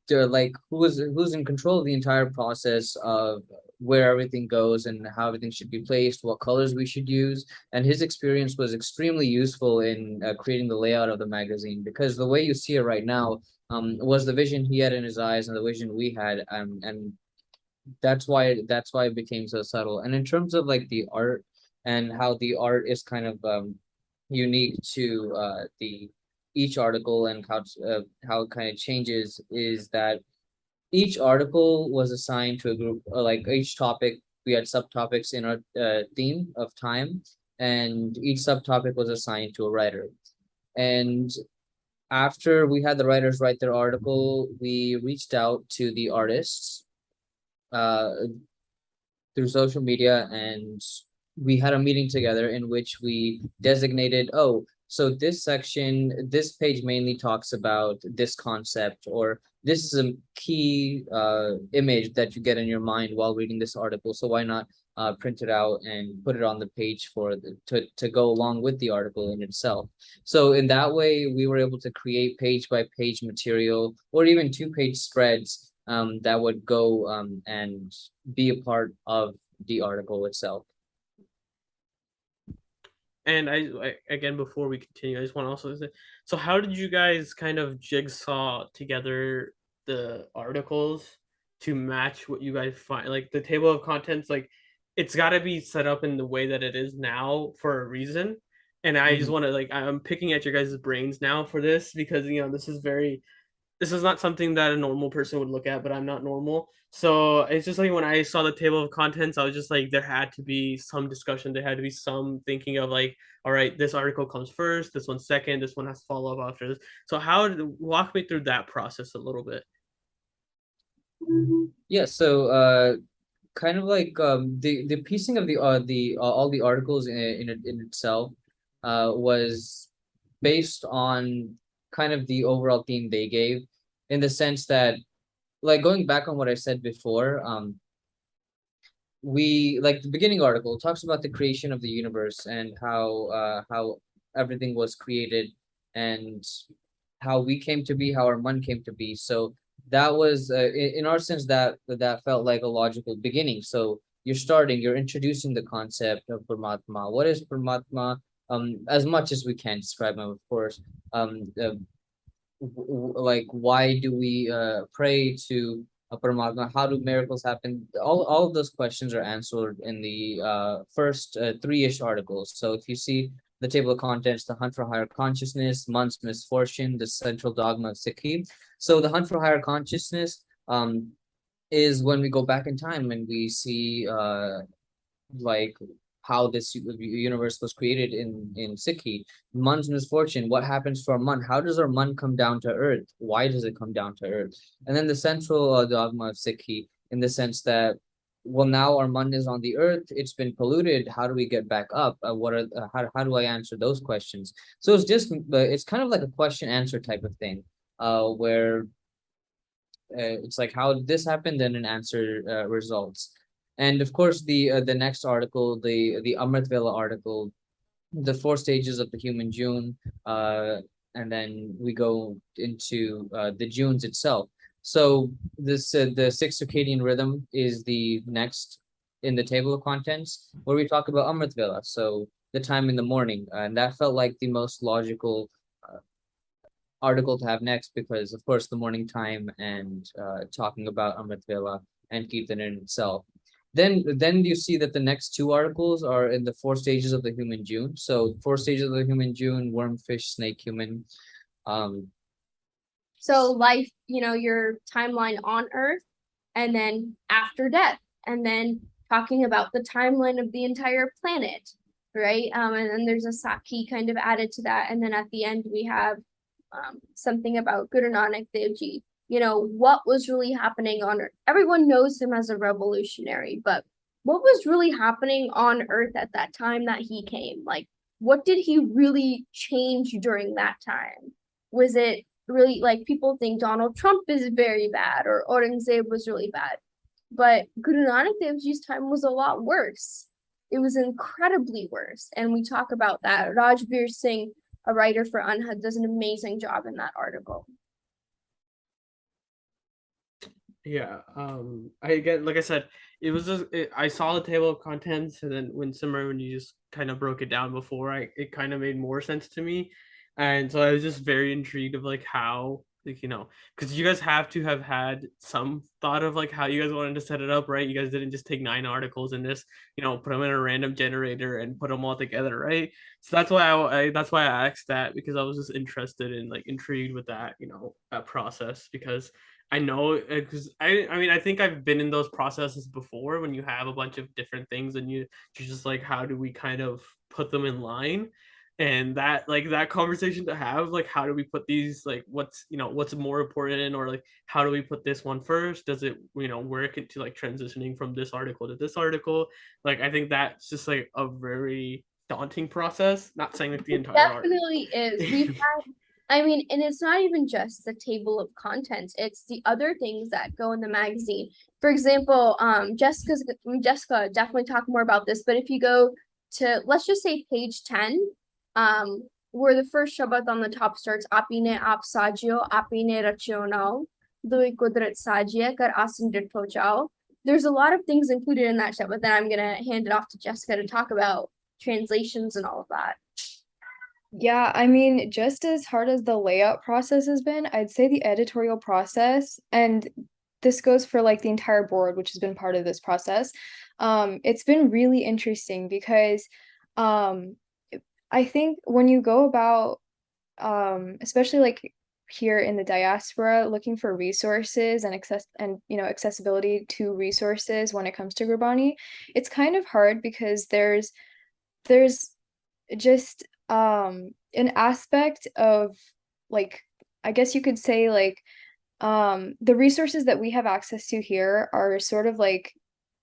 like who's in control of the entire process of where everything goes and how everything should be placed, what colors we should use. And his experience was extremely useful in creating the layout of the magazine, because the way you see it right now was the vision he had in his eyes and the vision we had, and that's why it became so subtle. And in terms of like the art and how the art is kind of unique to the each article, and how it kind of changes, is that each article was assigned to a group, or like each topic, we had subtopics in our theme of time, and each subtopic was assigned to a writer. And after we had the writers write their article, we reached out to the artists uh, through social media, and we had a meeting together in which we designated, oh, so this section, this page mainly talks about this concept, or this is a key image that you get in your mind while reading this article, so why not print it out and put it on the page for to go along with the article in itself. So in that way, we were able to create page by page material, or even 2-page spreads that would go and be a part of the article itself. And again, before we continue, I just want to also say, so how did you guys kind of jigsaw together the articles to match what you guys find? Like the table of contents, like it's got to be set up in the way that it is now for a reason. And I just want to like, I'm picking at your guys' brains now for this, because this is not something that a normal person would look at, but I'm not normal. So it's just like when I saw the table of contents, I was just like, there had to be some discussion. There had to be some thinking of like, all right, this article comes first, this one second, this one has to follow up after this. So walk me through that process a little bit. Yeah, so kind of like the piecing of the all the articles in itself was based on kind of the overall theme they gave, in the sense that, like, going back on what I said before, we like the beginning article talks about the creation of the universe, and how everything was created, and how we came to be, how our man came to be. So that was in our sense, that felt like a logical beginning. So you're introducing the concept of Paramatma. What is Paramatma? As much as we can describe him, of course. Like, why do we pray to Paramatma? How do miracles happen? All of those questions are answered in the first three-ish articles. So if you see the table of contents, the hunt for higher consciousness, Man's misfortune, the central dogma of Sikhi. So the hunt for higher consciousness is when we go back in time and we see like how this universe was created in Sikhi. Man's misfortune, what happens to our man? How does our man come down to earth? Why does it come down to earth? And then the central dogma of Sikhi, in the sense that, well, now our man is on the earth, it's been polluted. How do we get back up? How do I answer those questions? So it's kind of like a question answer type of thing, where it's like, how did this happen? Then an answer results. And of course, the next article, the Amrit Vela article, the 4 stages of the human June, and then we go into the Junes itself. So this the sixth circadian rhythm is the next in the table of contents, where we talk about Amrit Vela, so the time in the morning, and that felt like the most logical article to have next, because of course the morning time, and talking about Amrit Vela and Kirtan in itself. Then you see that the next 2 articles are in the 4 stages of the human June. So 4 stages of the human June: worm, fish, snake, human. Um, So life, your timeline on Earth, and then after death, and then talking about the timeline of the entire planet, right? And then there's a Saki kind of added to that, and then at the end we have something about Guru Nanak Dev Ji. What was really happening on Earth? Everyone knows him as a revolutionary, but what was really happening on Earth at that time that he came? Like, what did he really change during that time? Was it really like people think Donald Trump is very bad or Aurangzeb was really bad? But Guru Nanak Dev Ji's time was a lot worse. It was incredibly worse. And we talk about that. Rajbir Singh, a writer for Anhad, does an amazing job in that article. Yeah, I get, like I said, it was just I saw the table of contents, and then when you just kind of broke it down before, it kind of made more sense to me, and so I was just very intrigued of like how, like, because you guys have to have had some thought of like how you guys wanted to set it up, right? You guys didn't just take 9 articles and just put them in a random generator and put them all together, right? So that's why I asked that, because I was just interested and like intrigued with that, that process, because I know, because I mean, I think I've been in those processes before when you have a bunch of different things and you're just like, how do we kind of put them in line? And that, like, that conversation to have, like, how do we put these, like, what's more important, or like how do we put this one first? Does it work into like transitioning from this article to this article? Like, I think that's just like a very daunting process. Not saying like the entire art. Definitely is. I mean, and it's not even just the table of contents, it's the other things that go in the magazine. For example, Jessica definitely talk more about this, but if you go to, let's just say, page 10, where the first Shabbat on the top starts, Apine aap sajio, apine racional, dui kudrat sajia kar asin ditho jao. There's a lot of things included in that Shabbat, then I'm gonna hand it off to Jessica to talk about translations and all of that. Yeah, I mean, just as hard as the layout process has been, I'd say the editorial process, and this goes for like the entire board, which has been part of this process. It's been really interesting because um I think when you go about especially like here in the diaspora, looking for resources and accessibility to resources when it comes to Gurbani, it's kind of hard because there's just an aspect of, like, I guess you could say, like, the resources that we have access to here are sort of like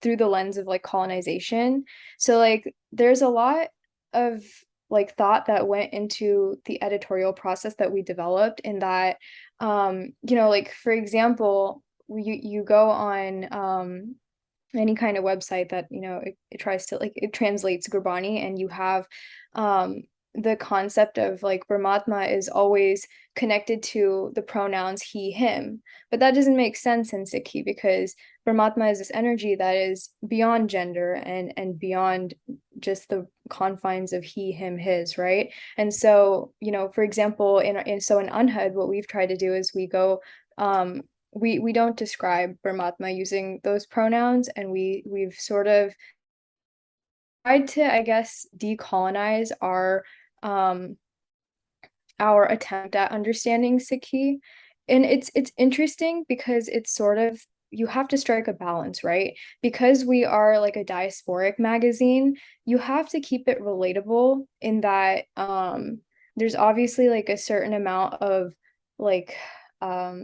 through the lens of like colonization. So like there's a lot of like thought that went into the editorial process that we developed, in that like, for example, you go on any kind of website that it tries to, like, it translates Gurbani, and you have um the concept of like Paramatma is always connected to the pronouns he, him, but that doesn't make sense in Sikhi, because Paramatma is this energy that is beyond gender and beyond just the confines of he, him, his, right? And so, for example, in Anhad, what we've tried to do is we go we don't describe Paramatma using those pronouns, and we've sort of tried to, I guess, decolonize um our attempt at understanding Sikhi. And it's interesting because it's sort of, you have to strike a balance, right? Because we are like a diasporic magazine, you have to keep it relatable, in that there's obviously like a certain amount of like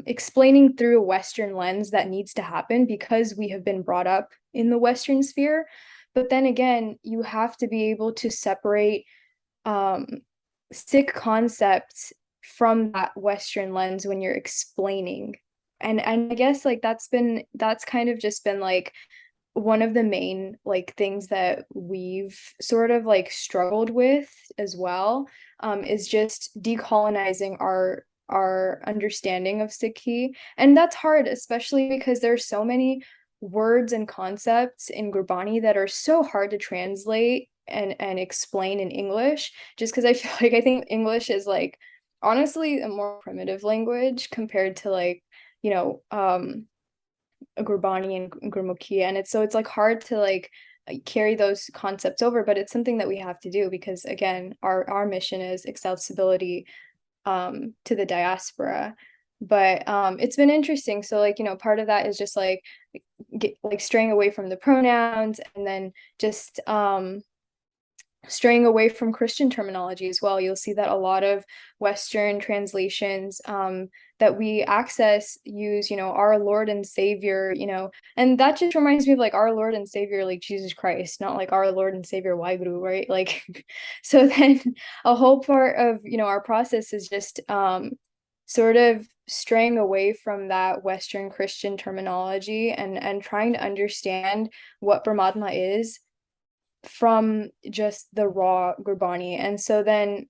explaining through a Western lens that needs to happen because we have been brought up in the Western sphere. But then again, you have to be able to separate um Sikh concepts from that Western lens when you're explaining. And I guess like that's kind of just been like one of the main like things that we've sort of like struggled with as well, is just decolonizing our understanding of Sikhi. And that's hard, especially because there's so many words and concepts in Gurbani that are so hard to translate and explain in English, just because I feel like I think English is like honestly a more primitive language compared to like, you know, Gurbani and Gurmukh, and it's like hard to like carry those concepts over, but it's something that we have to do because, again, our mission is accessibility to the diaspora. But it's been interesting. So like, part of that is just like straying away from the pronouns, and then just straying away from Christian terminology as well. You'll see that a lot of Western translations that we access use, our Lord and Savior, and that just reminds me of like our Lord and Savior, like Jesus Christ, not like our Lord and Savior Waheguru, right? Like, so then a whole part of, our process is just sort of straying away from that Western Christian terminology and trying to understand what Paramatma is from just the raw Gurbani. And so then,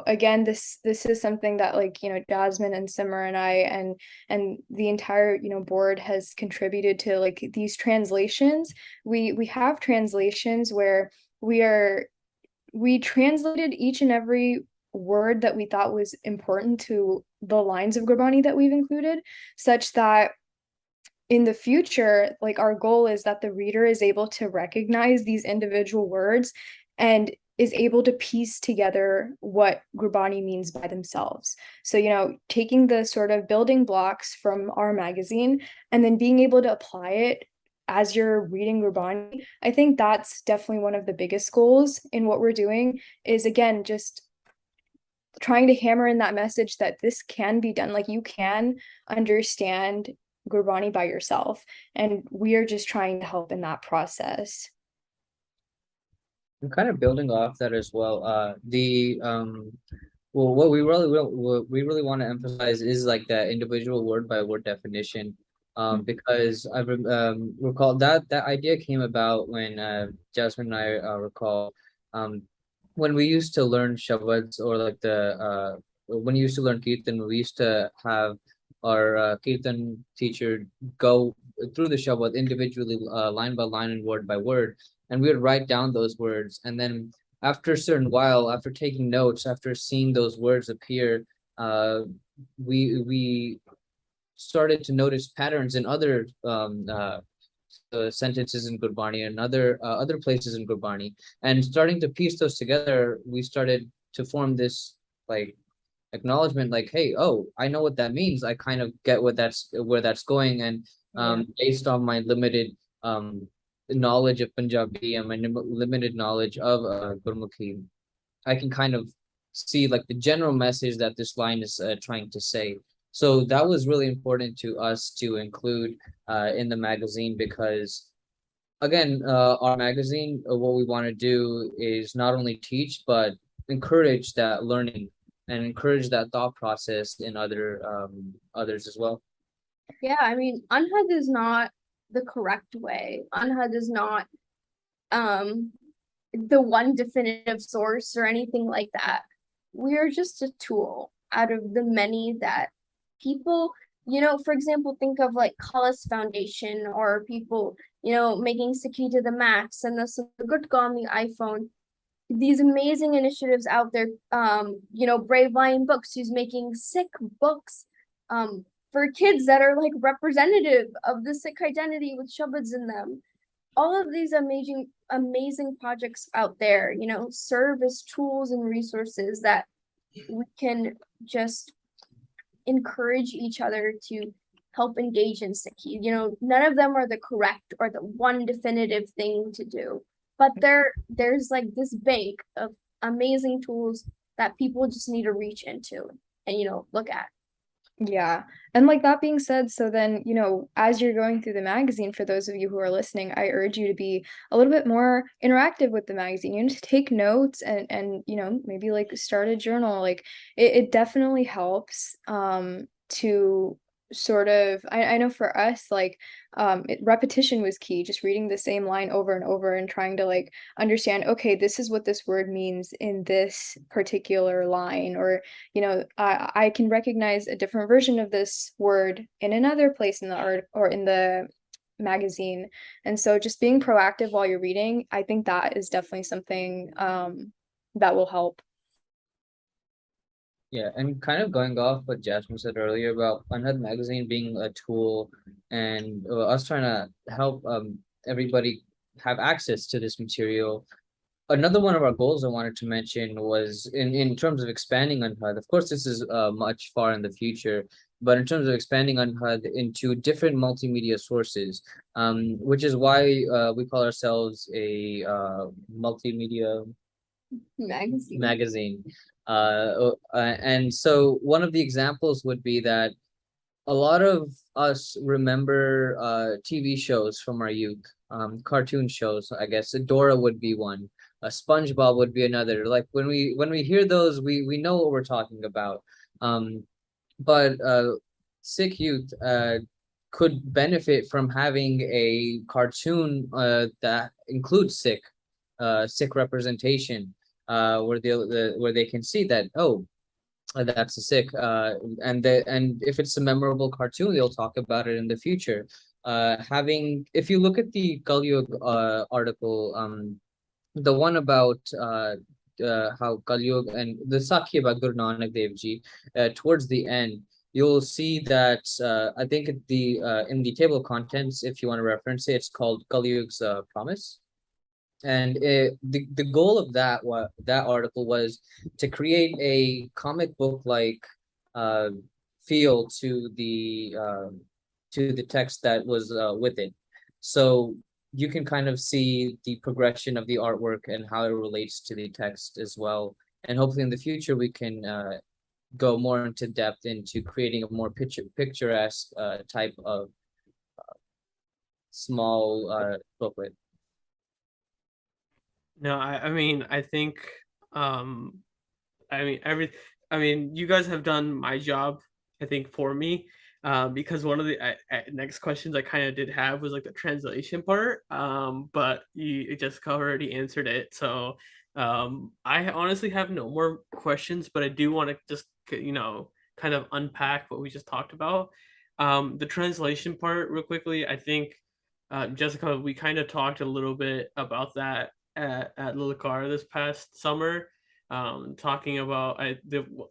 again, this is something that like, Jasmine and Simmer and I and the entire, board has contributed to, like these translations. We have translations where we translated each and every word that we thought was important to the lines of Gurbani that we've included, such that in the future, like our goal is that the reader is able to recognize these individual words and is able to piece together what Gurbani means by themselves. So, taking the sort of building blocks from our magazine and then being able to apply it as you're reading Gurbani, I think that's definitely one of the biggest goals in what we're doing, is again, just trying to hammer in that message that this can be done. Like you can understand Gurbani by yourself, and we are just trying to help in that process. I'm kind of building off that as well. Well, what we really want to emphasize is like that individual word by word definition. Because I recall that idea came about when Jasmine and I recall when we used to learn Shabads, or like the when we used to learn Kirtan, we used to have our Kirtan teacher go through the Shabad individually, line by line and word by word, and we would write down those words. And then after a certain while, after taking notes, after seeing those words appear, uh, we started to notice patterns in other sentences in Gurbani and other places in Gurbani, and starting to piece those together, we started to form this like acknowledgement, like, hey, oh, I know what that means. I kind of get where that's going, and based on my limited knowledge of Punjabi and my limited knowledge of Gurmukhi, I can kind of see like the general message that this line is trying to say. So that was really important to us to include in the magazine, because again, our magazine, what we want to do is not only teach, but encourage that learning and encourage that thought process in others as well. Yeah, I mean, Anhad is not the correct way. Anhad is not the one definitive source or anything like that. We are just a tool out of the many that people, for example, think of like Khalas Foundation, or people, making Sikhi to the max, and the Gurmukh on the iPhone. These amazing initiatives out there, Brave Lion Books, who's making Sikh books for kids that are like representative of the Sikh identity with Shabads in them. All of these amazing projects out there, serve as tools and resources that we can just encourage each other to help engage in Sikhi. None of them are the correct or the one definitive thing to do, but there's like this bank of amazing tools that people just need to reach into and look at. Yeah. And like that being said, so then, as you're going through the magazine, for those of you who are listening, I urge you to be a little bit more interactive with the magazine. You need to take notes and maybe like start a journal. Like it definitely helps to sort of, I know for us, like repetition was key, just reading the same line over and over and trying to like understand, okay, this is what this word means in this particular line, or I can recognize a different version of this word in another place in the art or in the magazine. And so just being proactive while you're reading, I think that is definitely something that will help. Yeah, and kind of going off what Jasmine said earlier about Anhad Magazine being a tool, and us trying to help everybody have access to this material. Another one of our goals I wanted to mention was in terms of expanding Anhad. Of course, this is much far in the future, but in terms of expanding Anhad into different multimedia sources, which is why we call ourselves a multimedia magazine. And so one of the examples would be that a lot of us remember TV shows from our youth, cartoon shows. I guess Dora would be one. SpongeBob would be another. Like when we hear those, we know what we're talking about. Um, but Sikh youth could benefit from having a cartoon that includes Sikh representation, where they can see that, oh, that's a Sikh, and if it's a memorable cartoon, they'll talk about it in the future. Having If you look at the Kalyug article, the one about how Kalyug and the Sakhi about Guru Nanak Dev Ji, towards the end, you'll see that I think in the table of contents, if you want to reference it, it's called Kalyug's Promise. And the goal of that article was to create a comic book like uh, feel to the text that was with it. So you can kind of see the progression of the artwork and how it relates to the text as well. And hopefully in the future we can go more into depth into creating a more picturesque type of small booklet. No, I mean, I think, um, I mean, I mean, you guys have done my job, I think, for me, because one of the next questions I kind of did have was like the translation part, but you just already answered it. So, I honestly have no more questions, but I do want to just, kind of unpack what we just talked about. The translation part, real quickly, I think, Jessica, we kind of talked a little bit about that at Lilicar this past summer, talking about I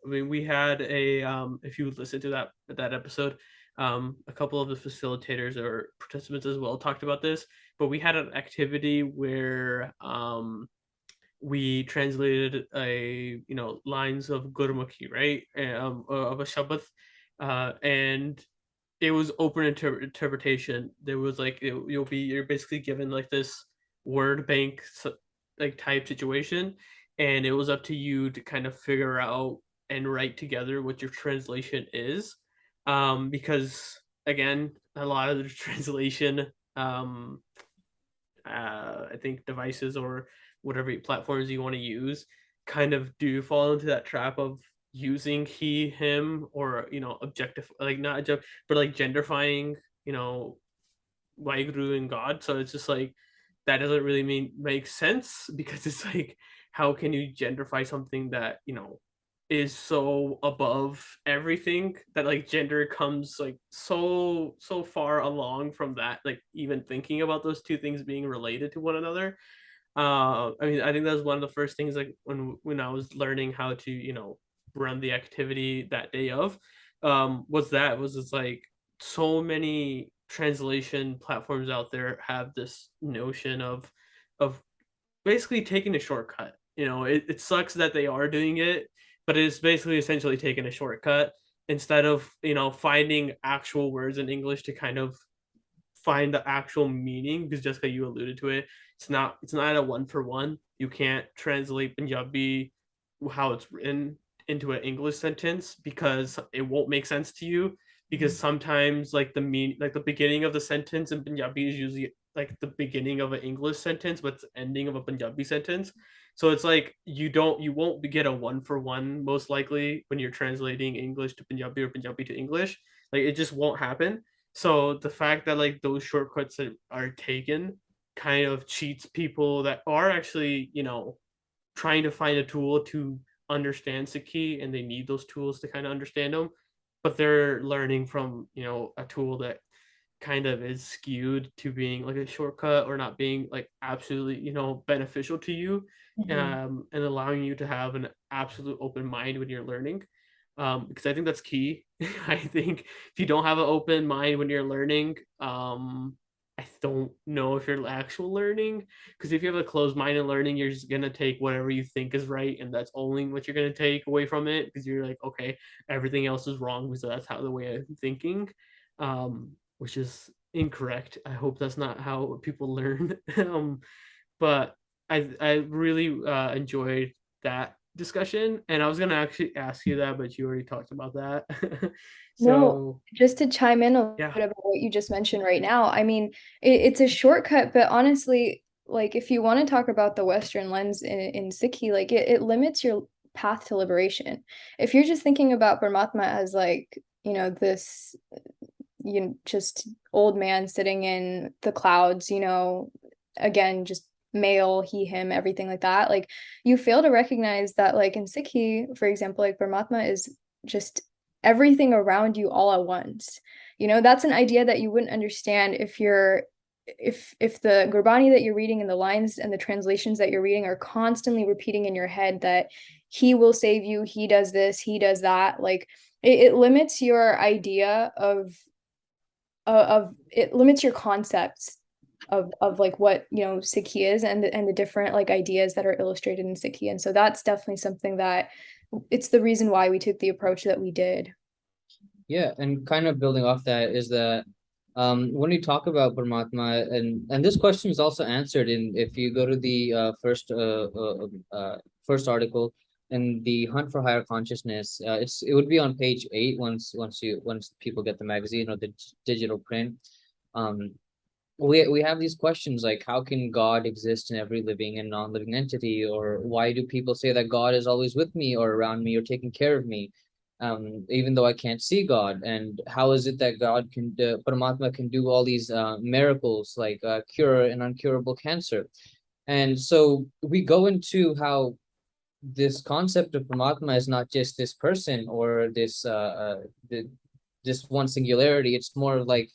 mean, we had a if you listen to that episode, a couple of the facilitators or participants as well talked about this, but we had an activity where we translated lines of Gurmukh, right, of a Shabbat, and it was open interpretation. There was like you're basically given like this word bank like type situation, and it was up to you to kind of figure out and write together what your translation is, because again, a lot of the translation, um I think devices or whatever platforms you want to use kind of do fall into that trap of using he him, or objective, like not objective, but like genderfying, you know Waheguru and God. So it's just like that doesn't really make sense, because it's like, how can you genderfy something that is so above everything, that like gender comes like so far along from that, like even thinking about those two things being related to one another. I mean, I think that was one of the first things, like when I was learning how to run the activity that day of, was it's like so many translation platforms out there have this notion of basically taking a shortcut. It sucks that they are doing it, but it's basically essentially taking a shortcut instead of finding actual words in English to kind of find the actual meaning. Because Jessica, you alluded to it, it's not a one for one. You can't translate Punjabi how it's written into an English sentence, because it won't make sense to you, because sometimes like the beginning of the sentence in Punjabi is usually like the beginning of an English sentence, but it's the ending of a Punjabi sentence. So it's like you won't get a one for one, most likely, when you're translating English to Punjabi or Punjabi to English. Like it just won't happen. So the fact that like those shortcuts that are taken kind of cheats people that are actually, trying to find a tool to understand Sikhi, and they need those tools to kind of understand them, but they're learning from, a tool that kind of is skewed to being like a shortcut, or not being like absolutely, beneficial to you, and allowing you to have an absolute open mind when you're learning. Because I think that's key. I think if you don't have an open mind when you're learning, I don't know if you're actual learning. Because if you have a closed mind in learning, you're just gonna take whatever you think is right, and that's only what you're gonna take away from it. Because you're like, okay, everything else is wrong, because that's how the way I'm thinking, which is incorrect. I hope that's not how people learn. But I really enjoyed that discussion, and I was gonna actually ask you that, but you already talked about that. No, So just to chime in a yeah. bit about what you just mentioned right now. I mean, it's a shortcut, but honestly, like if you want to talk about the Western lens in Sikhi, like it limits your path to liberation. If you're just thinking about Paramatma as like, this just old man sitting in the clouds, again, just male, he, him, everything like that, like you fail to recognize that, like in Sikhi, for example, like Paramatma is just everything around you all at once. That's an idea that you wouldn't understand if the Gurbani that you're reading and the lines and the translations that you're reading are constantly repeating in your head that he will save you, he does this, he does that. Like it limits your idea of it limits your concepts of like what Sikhi is and the different like ideas that are illustrated in Sikhi. And so that's definitely something that it's the reason why we took the approach that we did. Yeah, and kind of building off that is that when we talk about Paramatma, and this question is also answered in, if you go to the first article in the Hunt for Higher Consciousness, it would be on page 8 once people get the magazine or the digital print. Um, we have these questions like, how can God exist in every living and non-living entity, or why do people say that God is always with me or around me or taking care of me, even though I can't see God? And how is it that God can Paramatma can do all these miracles, like cure an uncurable cancer? And so we go into how this concept of Paramatma is not just this person or this one singularity. It's more like,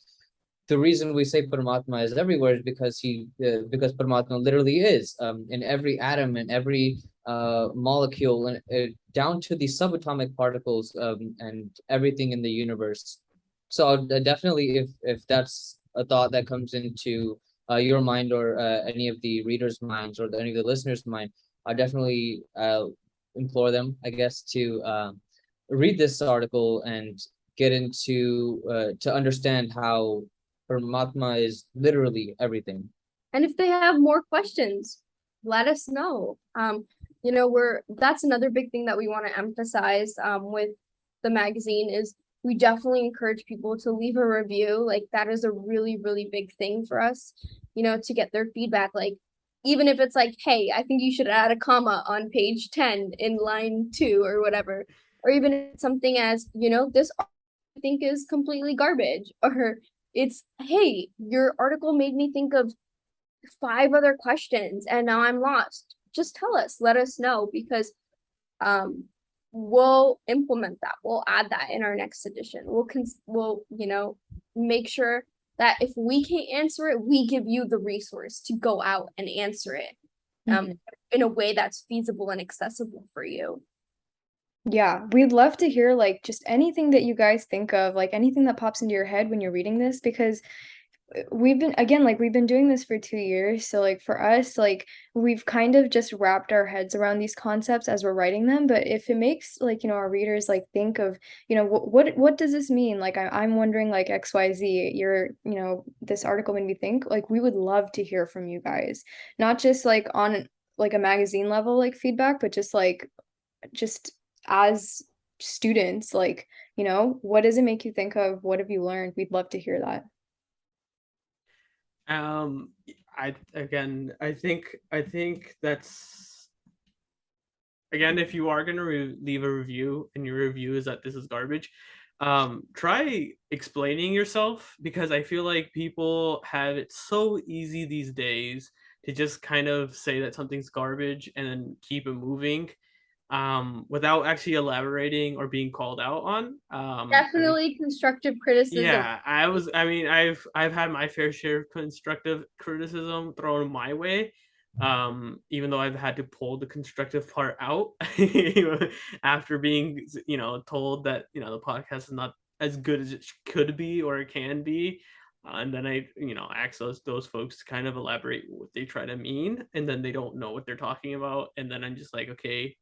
the reason we say Paramatma is everywhere is because Paramatma literally is in every atom and every molecule, and down to the subatomic particles, and everything in the universe. So definitely, if that's a thought that comes into your mind, or any of the readers' minds, or any of the listeners' mind, I definitely implore them, I guess, to read this article and get into to understand how Paramatma is literally everything. And if they have more questions, let us know. That's another big thing that we want to emphasize with the magazine is we definitely encourage people to leave a review. Like that is a really, really big thing for us, to get their feedback. Like even if it's like, hey, I think you should add a comma on page 10 in line 2 or whatever, or even something as, this I think is completely garbage, or it's, hey, your article made me think of 5 other questions and now I'm lost. Just tell us, let us know, because we'll implement that. We'll add that in our next edition. We'll make sure that if we can't answer it, we give you the resource to go out and answer it in a way that's feasible and accessible for you. Yeah, we'd love to hear like just anything that you guys think of, like anything that pops into your head when you're reading this, because we've been doing this for 2 years. So like for us, like we've kind of just wrapped our heads around these concepts as we're writing them. But if it makes like, our readers like think of, what does this mean? Like I'm wondering like XYZ, this article made me think, like we would love to hear from you guys, not just like on like a magazine level, like feedback, but just as students, like, what does it make you think of? What have you learned? We'd love to hear that. I think that's, again, if you are gonna leave a review and your review is that this is garbage, try explaining yourself, because I feel like people have it so easy these days to just kind of say that something's garbage and then keep it moving, without actually elaborating or being called out on. Definitely constructive criticism. Yeah, I've had my fair share of constructive criticism thrown my way. Even though I've had to pull the constructive part out after being, told that, the podcast is not as good as it could be or it can be. And then I, ask those folks to kind of elaborate what they try to mean, and then they don't know what they're talking about. And then I'm just like, okay,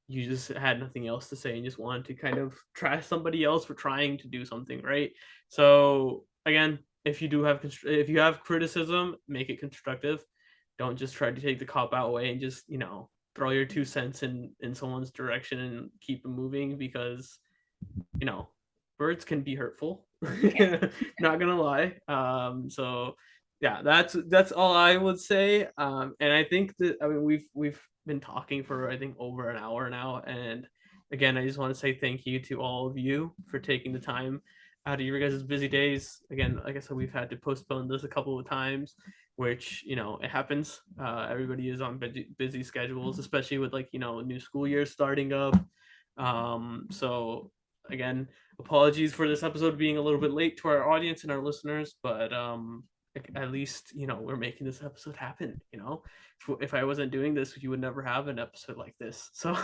you just had nothing else to say and just wanted to kind of try somebody else for trying to do something, right? So again, if you have criticism, make it constructive. don't just try to take the cop out way and just, throw your 2 cents in someone's direction and keep them moving, because birds can be hurtful. Not gonna lie. So yeah, that's all I would say. And I think that, I mean, we've been talking for, I think, over an hour now, and again, I just want to say thank you to all of you for taking the time out of your guys' busy days. Again, like I said, we've had to postpone this a couple of times, which, it happens. Everybody is on busy schedules, especially with, like, new school year starting up. So again, apologies for this episode being a little bit late to our audience and our listeners, but at least, we're making this episode happen. If I wasn't doing this, you would never have an episode like this. So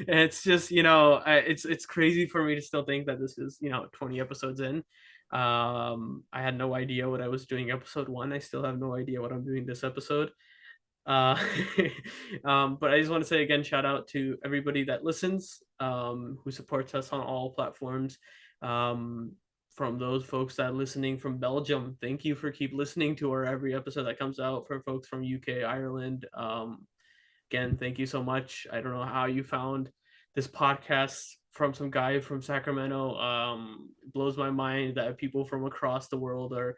it's just, it's crazy for me to still think that this is, 20 episodes in. I had no idea what I was doing episode 1. I still have no idea what I'm doing this episode. uh but I just want to say again, shout out to everybody that listens, who supports us on all platforms. From those folks that are listening from Belgium, thank you for keep listening to our every episode that comes out. For folks from UK, Ireland, again, thank you so much. I don't know how you found this podcast from some guy from Sacramento. It blows my mind that people from across the world are,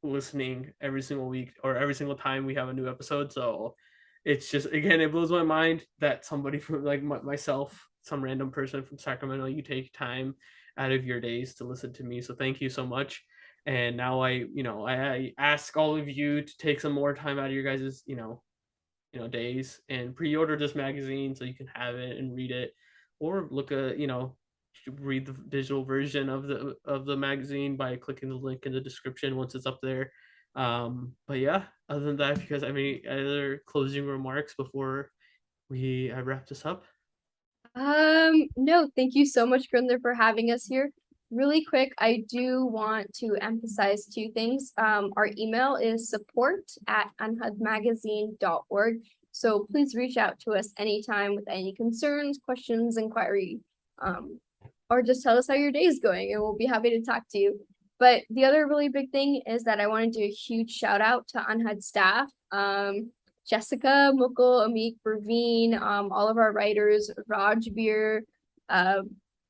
listening every single week or every single time we have a new episode. So it's just, again, it blows my mind that somebody from, like, myself, some random person from Sacramento, you take time out of your days to listen to me. So thank you so much. And now I ask all of you to take some more time out of your guys's, days, and pre-order this magazine so you can have it and read it, or look at, read the digital version of the magazine by clicking the link in the description once it's up there. But yeah, other than that, if you guys have any other closing remarks before we wrap this up. No, thank you so much, Grinder, for having us here. Really quick, I do want to emphasize 2 things. Our email is support@unhudmagazine.org. So please reach out to us anytime with any concerns, questions, inquiry, or just tell us how your day is going, and we'll be happy to talk to you. But the other really big thing is that I want to do a huge shout out to Anhad staff. Jessica, Mukul, Amik, Praveen, all of our writers, Rajbir,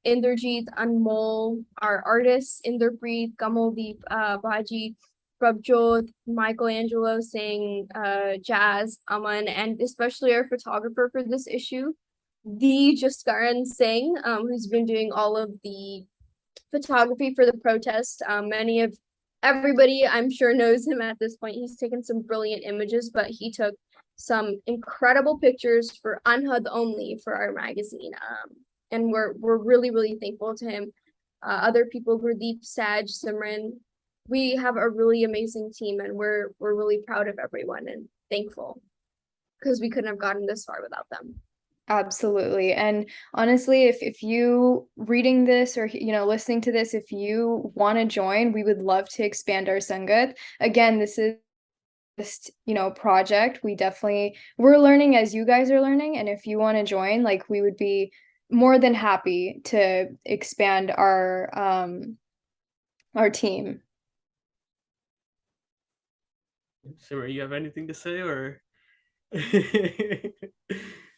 Inderjeet, Anmol, our artists, Inderpreet, Kamaldeep, Baji, Prabjot, Michelangelo Singh, Jazz, Aman, and especially our photographer for this issue, the Jaskaran Singh, who's been doing all of the photography for the protest. Everybody, I'm sure, knows him at this point. He's taken some brilliant images, but he took some incredible pictures for Anhud only for our magazine. And we're really, really thankful to him. Other people, Gurdeep, Saj, Simran, we have a really amazing team, and we're really proud of everyone and thankful, because we couldn't have gotten this far without them. Absolutely. And honestly, if you reading this or listening to this, if you want to join, we would love to expand our Sangat. Again, this is just, project. We're learning as you guys are learning. And if you want to join, like, we would be more than happy to expand our team. Simmer, you have anything to say, or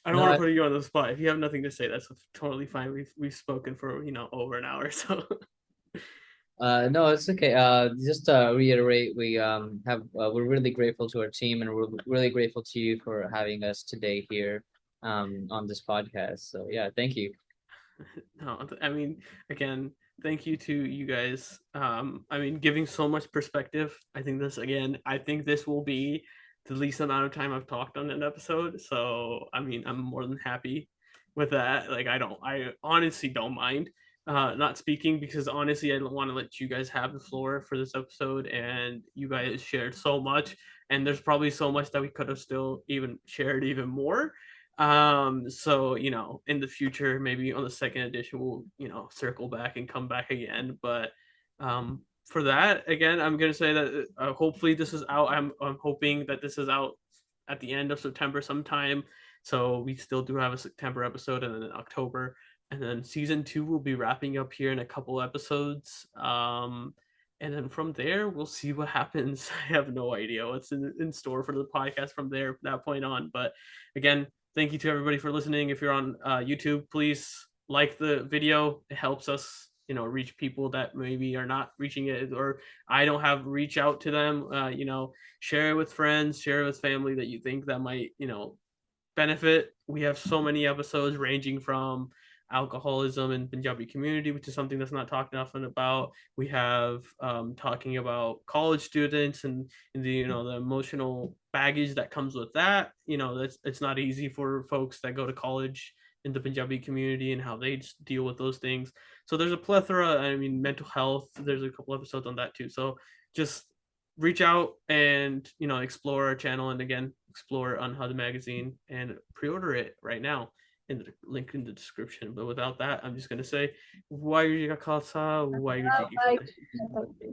I don't want to put you on the spot. If you have nothing to say, that's totally fine. We've spoken for over an hour, so. No, it's okay. Just to reiterate, we're really grateful to our team, and we're really grateful to you for having us today here, on this podcast. So yeah, thank you. No, I mean, again, thank you to you guys. I mean, giving so much perspective. I think this will be the least amount of time I've talked on an episode. So, I mean, I'm more than happy with that. Like, I honestly don't mind not speaking, because honestly, I don't want to let you guys have the floor for this episode, and you guys shared so much, and there's probably so much that we could have still even shared even more. So, in the future, maybe on the second edition, we'll, circle back and come back again. But for that, again, I'm gonna say that hopefully this is out. I'm hoping that this is out at the end of September sometime, so we still do have a September episode, and then in October, and then season 2 will be wrapping up here in a couple episodes. And then from there, we'll see what happens. I have no idea what's in store for the podcast from there, from that point on. But again, thank you to everybody for listening. If you're on YouTube, please like the video. It helps us, reach people that maybe are not reaching it, or I don't have reach out to them. Share it with friends, share it with family that you think that might, benefit. We have so many episodes ranging from alcoholism in Punjabi community, which is something that's not talked often about. We have talking about college students and the emotional baggage that comes with that. It's not easy for folks that go to college in the Punjabi community and how they deal with those things. So there's a plethora. I mean, mental health. There's a couple episodes on that too. So just reach out and explore our channel, and again explore Untitled Magazine and pre-order it right now in the link in the description. But without that, I'm just going to say, Waheguru Ji Ka Khalsa, Waheguru Ji Ki Fateh.